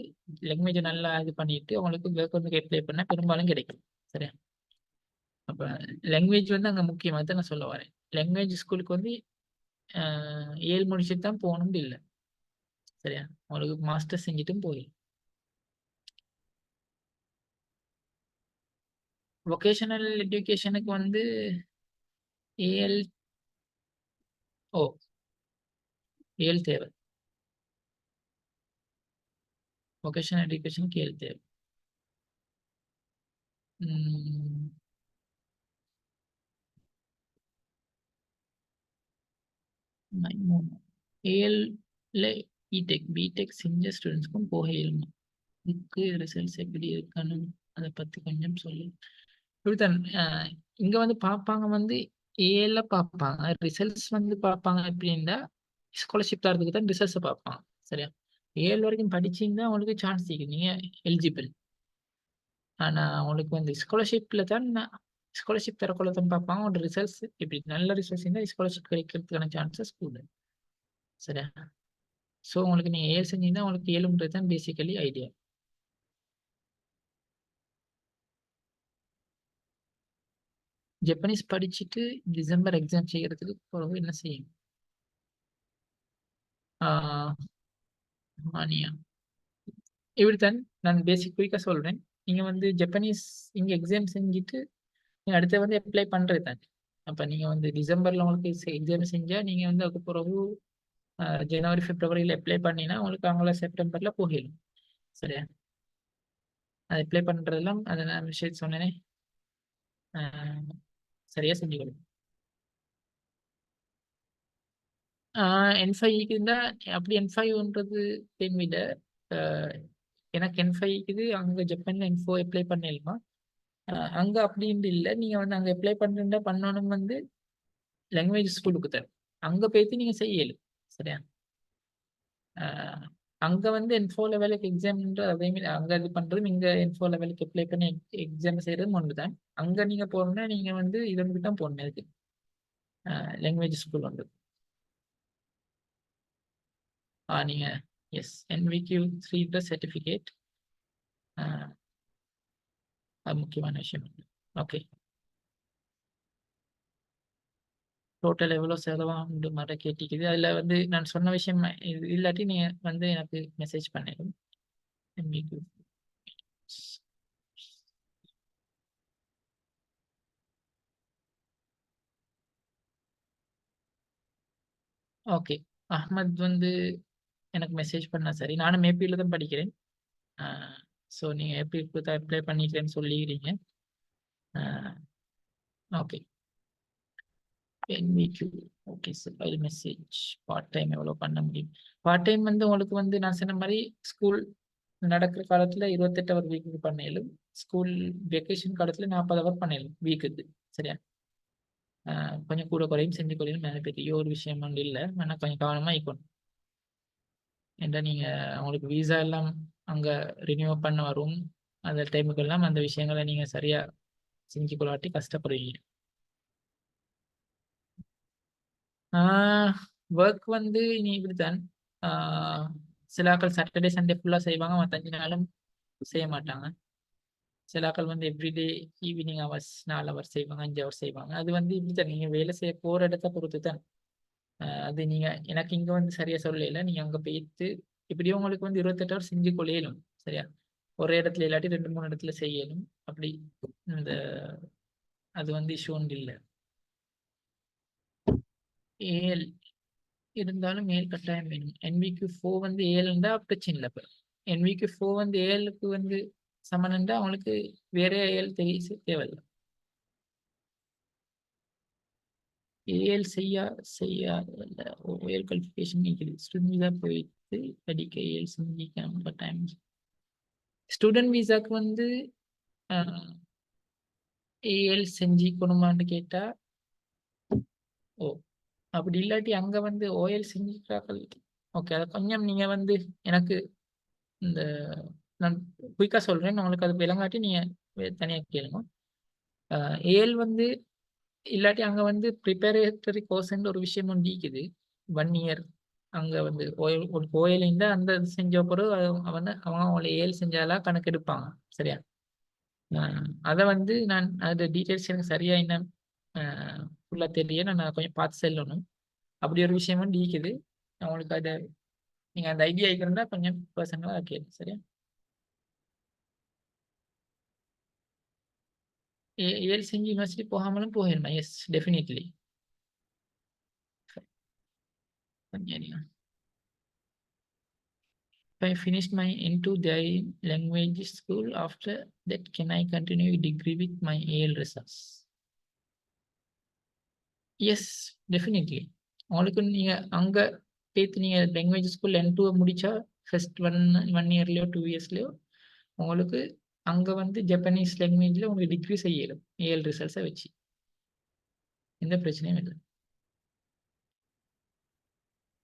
லாங்குவேஜை நல்லா இது பண்ணிட்டு அவங்களுக்கு ஒர்க் வந்து அப்ளை பண்ணால் பெரும்பாலும் கிடைக்கும். சரியா? அப்போ லாங்குவேஜ் வந்து அங்கே முக்கியமாக தான் நான் சொல்ல வரேன். லாங்குவேஜ் ஸ்கூலுக்கு வந்து 7 முடிச்சுட்டு தான் போகணும்னு இல்லை. சரியா? உங்களுக்கு மாஸ்டர் செஞ்சுட்டும் போய் வொகேஷனல் எஜுகேஷனுக்கு வந்து ஏஎல் ஓ ஏஎல் தேவை. வொகேஷனல் எஜுகேஷனுக்கு ஏஎல் தேவை. ஏஎல்ல பிடெக் பிடெக் செஞ்ச ஸ்டூடெண்ட்ஸ்க்கும் போக இயலுமா? புக்கு ரிசல்ட்ஸ் எப்படி இருக்கான்னு அதை பற்றி கொஞ்சம் சொல்லு. இப்படித்தான் இங்கே வந்து பார்ப்பாங்க வந்து ஏல பார்ப்பாங்க, ரிசல்ட்ஸ் வந்து பார்ப்பாங்க. எப்படின்னா ஸ்காலர்ஷிப் தரதுக்கு தான் ரிசல்ட்ஸை பார்ப்பாங்க. சரியா? 7 வரைக்கும் படிச்சிங்கன்னா அவங்களுக்கு சான்ஸ் இருக்குது, நீங்கள் எலிஜிபிள். ஆனால் அவங்களுக்கு வந்து ஸ்காலர்ஷிப்பில் தான் ஸ்காலர்ஷிப் தரக்குள்ள தான் பார்ப்பாங்க. அவங்களோட ரிசல்ட்ஸ் எப்படி நல்ல ரிசல்ட்ஸ் இருந்தால் ஸ்காலர்ஷிப் கிடைக்கிறதுக்கான சான்சஸ் கூட. சரியா? ஸோ உங்களுக்கு நீங்கள் ஏழு செஞ்சீங்கன்னா உங்களுக்கு 7ன்றது தான் பேசிக்கலி ஐடியா. ஜப்பனீஸ் படிச்சுட்டு டிசம்பர் எக்ஸாம் செய்யறதுக்கு பிறகு என்ன செய்யும்? ஆனியா இப்படித்தான் நான் பேசிக் குயிக்காக சொல்றேன். நீங்க வந்து ஜப்பனீஸ் இங்க எக்ஸாம் செஞ்சுட்டு நீங்க அடுத்து வந்து அப்ளை பண்றது தான். அப்ப நீங்க வந்து டிசம்பர்ல உங்களுக்கு எக்ஸாம் செஞ்சா நீங்க வந்து அதுக்கு பிறகு ஜனவரி பிப்ரவரியில அப்ளை பண்ணினா உங்களுக்கு அவங்கள செப்டம்பர்ல போகிடும். சரியா? அது அப்ளை பண்றதெல்லாம் அதை நான் விஷயம் சொன்னேனே சரியா செஞ்சுக்கணும். N5 இருந்தால் அப்படி N5ன்றது விட எனக்கு N5 அங்கே ஜப்பான்ல N4 அப்ளை பண்ணலாமா? அங்கே அப்படின்ட்டு இல்லை. நீங்கள் வந்து அங்கே அப்ளை பண்ணுறா பண்ணணும் வந்து லாங்குவேஜ் ஸ்கூலுக்கு தரும். அங்கே போய்த்து நீங்கள் செய்யலும். சரியா? அங்கே வந்து N4 லெவலுக்கு எக்ஸாம்ன்ற அதேமாரி அங்கே இது பண்ணுறது இங்கே N4 லெவலுக்கு அப்ளை பண்ணி எக்ஸாம் செய்கிறது ஒன்று தான். அங்கே நீங்கள் போகணுன்னா நீங்கள் வந்து இதற்கு தான் போகணும். அதுக்கு லாங்குவேஜ் ஸ்கூல் வந்து நீங்கள் எஸ் NVQ3 சர்டிஃபிகேட் அது முக்கியமான விஷயம். ஓகே, டோட்டல் எவ்வளோ செலவாகுண்டு மாதிரி கேட்டிக்குது. அதில் வந்து நான் சொன்ன விஷயம் இது இல்லாட்டி நீங்கள் வந்து எனக்கு மெசேஜ் பண்ணிடும். ஓகே, அஹ்மத் வந்து எனக்கு மெசேஜ் பண்ணா சரி. நானும் ஏபியில் தான் படிக்கிறேன். ஸோ நீங்கள் ஏபிக்கு தான் அப்ளை பண்ணிக்கிறேன்னு சொல்லிக்கிறீங்க. Okay, NVQ okay sir. அது மெசேஜ் பார்ட் டைம் எவ்வளோ பண்ண முடியும்? பார்ட் டைம் வந்து உங்களுக்கு வந்து நான் சொன்ன மாதிரி ஸ்கூல் நடக்கிற காலத்தில் 28 ஹவர் வீக்குக்கு பண்ணலும், ஸ்கூல் வெக்கேஷன் காலத்தில் 40 ஹவர் பண்ணலும் வீக்குக்கு. சரியா? கொஞ்சம் கூட குறையும் செஞ்சு குறையும் மேலே பெரிய ஒரு விஷயம் ஒன்று இல்லை. ஆனால் கொஞ்சம் கவனமாக இருக்கணும். ஏன்னா நீங்கள் அவங்களுக்கு வீசா எல்லாம் அங்கே ரினியூ பண்ண வரும். அந்த டைமுக்கெல்லாம் அந்த விஷயங்களை நீங்கள் சரியாக செஞ்சு கொள்ளாட்டி கஷ்டப்படுவீங்க. ஒர்க் வந்து நீ இப்படித்தான். சில ஆக்கள் சாட்டர்டே சண்டே ஃபுல்லாக செய்வாங்க, மற்ற 5 நாளும் செய்ய மாட்டாங்க. சில ஆக்கள் வந்து எவ்ரிடே ஈவினிங் ஹவர்ஸ் 4 ஹவர் செய்வாங்க, 5 ஹவர் செய்வாங்க. அது வந்து இப்படித்தான், நீங்கள் வேலை செய்ய போகிற இடத்த பொறுத்து தான். அது நீங்கள் எனக்கு இங்கே வந்து சரியாக சொல்லல. நீங்கள் அங்கே போயிட்டு இப்படியும் உங்களுக்கு வந்து 28 ஹவர் செஞ்சு கொள்ளையலும். சரியா? ஒரே இடத்துல இல்லாட்டி 2-3 இடத்துல செய்யணும். அப்படி இந்த அது வந்து இஷ்யூ ஒன்று இல்லை. ஏஎல் இருந்தாலும் ஏல் கட்டாயம் வேணும். NVQ4 வந்து 7 இருந்தால் பிரச்சனை இல்லை. இப்போ NVQ4 வந்து 7க்கு வந்து சமனண்டா அவங்களுக்கு வேற ஏஎல் தேவையில்லை. ஏஎல் செய்யாத ஓஎல் குவாலிஃபிகேஷன் இருக்குது. ஸ்டூடெண்ட் வீசா போயிட்டு படிக்க ஏஎல் செஞ்சிக்காம கட்டாயம். ஸ்டூடெண்ட் வீசாக்கு வந்து ஏஎல் செஞ்சுக்கணுமான்னு கேட்டா அப்படி இல்லாட்டி அங்க வந்து ஓஎல் செஞ்சுக்கிறார்கள். ஓகே, அதை கொஞ்சம் நீங்க வந்து எனக்கு இந்த நான் குயிக்கா சொல்றேன், உங்களுக்கு அது விளங்காட்டி நீங்க தனியாக கேளுங்க. ஏஎல் வந்து இல்லாட்டி அங்க வந்து ப்ரிப்பரேட்டரி கோர்ஸ்ன்னு ஒரு விஷயம் ஒன்று இருக்குது. 1 இயர் அங்க வந்து ஓஎல் இருந்தா அந்த செஞ்ச பிறகு வந்து அவங்க ஏஎல் செஞ்சாலா கணக்கு எடுப்பாங்க. சரியா? அதை வந்து நான் அது டீட்டெயில்ஸ் எனக்கு சரியா என்ன ஃபுல்லாக தெரிய நான் கொஞ்சம் பார்த்து செல்லணும். அப்படி ஒரு விஷயம் வந்து இருக்குது. அவங்களுக்கு அதை நீங்கள் அந்த ஐடியா இருக்கிறதா கொஞ்சம் பர்சனலாக கேட்கு. சரியா? ஏஎல் செஞ்சு யூனிவர்சிட்டி போகாமலும் போயிடணும். Yes, definitely. If I finished my into the language school, after that can I continue degree with my AL results? Yes, definitely. உங்களுக்கு நீங்க அங்க போய்த்து நீங்க லாங்குவேஜ் ஸ்கூல் N2 முடிச்சா ஃபர்ஸ்ட் 1 இயர்லயோ 2 இயர்ஸ்லயோ உங்களுக்கு அங்க வந்து ஜப்பனீஸ் லாங்குவேஜ்ல உங்களுக்கு டிகிரி செய்யலாம் AL ரிசல்ட்ஸை வச்சு. எந்த பிரச்சனையும் இல்லை.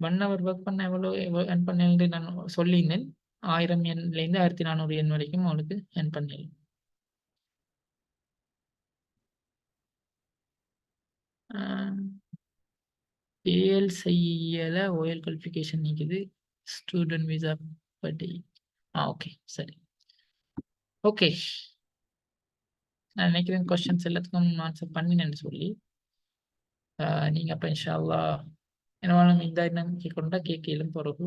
1 hour ஒர்க் பண்ண எவ்வளோ earn பண்ணேன்னு நான் சொல்லியிருந்தேன். 1000 யென்லேருந்து 1400 yen வரைக்கும் உங்களுக்கு earn பண்ணலாம். ஏஎல் செய்யல, ஓஎல் குவாலிஃபிகேஷன் நீக்குது, ஸ்டூடெண்ட் விசா படி. ஓகே, சரி. ஓகே, நான் நினைக்கிறேன் கொஸ்டின்ஸ் எல்லாத்துக்கும் ஆன்சர் பண்ணினேன்னு சொல்லி நீங்கள் அப்போ இன்ஷா அல்லாஹ் என்ன இந்த என்ன கேட்கணுண்டா கேட்கலும் பிறகு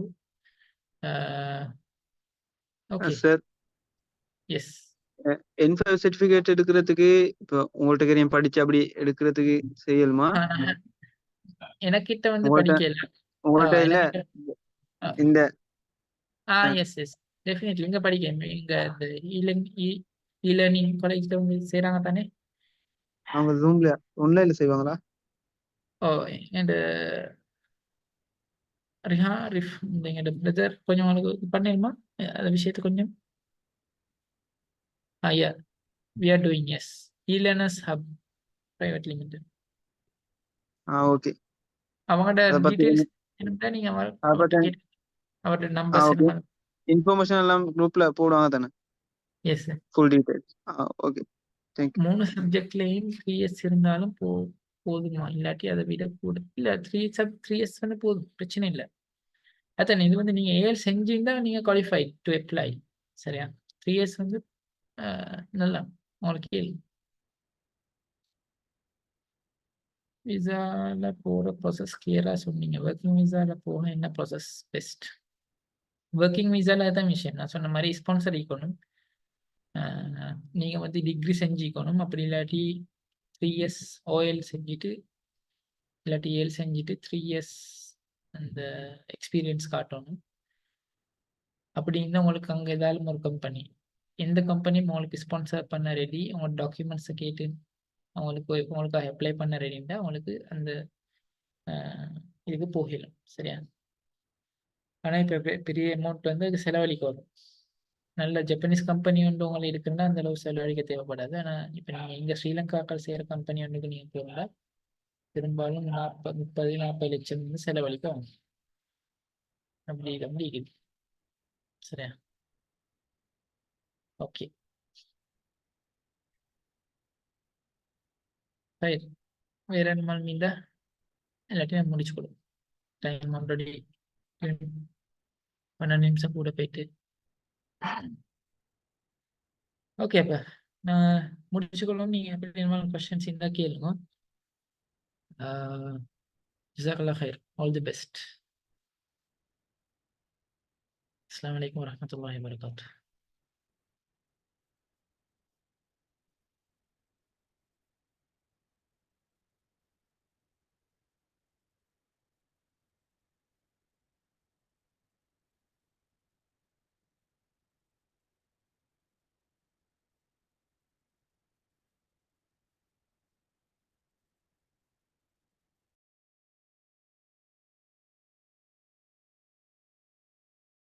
okay. Sir yes. N5 certificate எடுக்கிறதுக்கு இப்போ உங்கள்ட்ட கரையும் படிச்சு அப்படி எடுக்கிறதுக்கு செய்யலுமா? எனக்கிட்ட வந்து உங்கள்ட்ட படிக்கல. உங்கள்ட்ட இல்ல எனக்கிட்ட இந்த எஸ் எஸ் டெஃபினெட்லி இங்க படிக்க இங்க இந்த இ-லேர்னிங் காலேஜ்ல வந்து செய்றாங்க தானே? அவங்க ஜூம்ல ஆன்லைன்ல செய்வாங்களா? ஓ அண்ட் எங்களோட பிரதர் கொஞ்சம் உங்களுக்கு பண்ணணுமா அந்த விஷயத்தை கொஞ்சம்? Yeah we are doing as E Learners Hub Private Limited. Okay. அவங்களோட அதை பத்தி டீடைல்ஸ் இருந்தா நீங்க அதை பத்தி கேட்டு அவரோட நம்பர்ஸ் ஓகே. இன்ஃபர்மேஷன் எல்லாம் குரூப்ல போடுவாங்க தானே? Yes sir. Full details. Okay. Thank you. 3 சப்ஜெக்ட்லயும் 3S இருந்தாலும் போதுமா, இல்லாட்டி அதை விட கூட இல்ல 3S வந்து போதும், பிரச்சனை இல்லை. அதான் இது வந்து நீங்க ஏஎல் செஞ்சிருந்தா நீங்க குவாலிஃபைட் டு அப்ளை. சரியா? 3S வந்து நல்லா உங்களுக்கு கேள்வி. விசால போற ப்ராசஸ் கிளியரா சொன்னீங்க. ஒர்க்கிங் விசால போக என்ன ப்ராசஸ் பெஸ்ட்? ஒர்க்கிங் விசால தான் விஷயம். நான் சொன்ன மாதிரி ஸ்பான்சர் ஈக்கணும், நீங்க வந்து டிகிரி செஞ்சுக்கணும். அப்படி இல்லாட்டி 3 years ஓஎல் செஞ்சுட்டு இல்லாட்டி ஏஎல் செஞ்சுட்டு 3 years அந்த எக்ஸ்பீரியன்ஸ் காட்டணும். அப்படி இருந்தால் உங்களுக்கு அங்கே ஏதாலும் ஒரு கம்பெனி, எந்த கம்பெனியும் உங்களுக்கு ஸ்பான்சர் பண்ண ரெடி, உங்களோட டாக்குமெண்ட்ஸை கேட்டு உங்களுக்கு அப்ளை பண்ண ரெடின்னா உங்களுக்கு அந்த இதுக்கு போகலாம். சரியா? ஆனால் இப்போ பெரிய அமௌண்ட் வந்து அது செலவழிக்க வரும். நல்ல ஜப்பனீஸ் கம்பெனி ஒன்று உங்களுக்கு இருக்குன்னா அந்த அளவு செலவழிக்க தேவைப்படாது. ஆனால் இப்போ நீங்கள் இங்கே ஸ்ரீலங்காக்கள் செய்கிற கம்பெனி ஒன்றுக்கு நீங்கள் போகலாம், பெரும்பாலும் 30-40 லட்சம் வந்து செலவழிக்கும். அப்படி இருக்குது. சரியா? ஓகே. சரி, வேற என்ன மீந்தா இல்லாட்டி நான் முடிச்சு கொடு. டைம் ஆல்ரெடி 12 நிமிஷம் கூட போயிட்டு. ஓகே, அப்போ நான் முடிச்சுக்கொள்ளும். நீங்கள் எப்படி கொஸ்டின்ஸ் இருந்தால் கேளுங்க. ஜஸாக்கல்லாஹ் ஹைர். All the best. அஸ்ஸலாமு அலைக்கும் வரஹ்மத்துல்லாஹி வபரகாத்துஹு.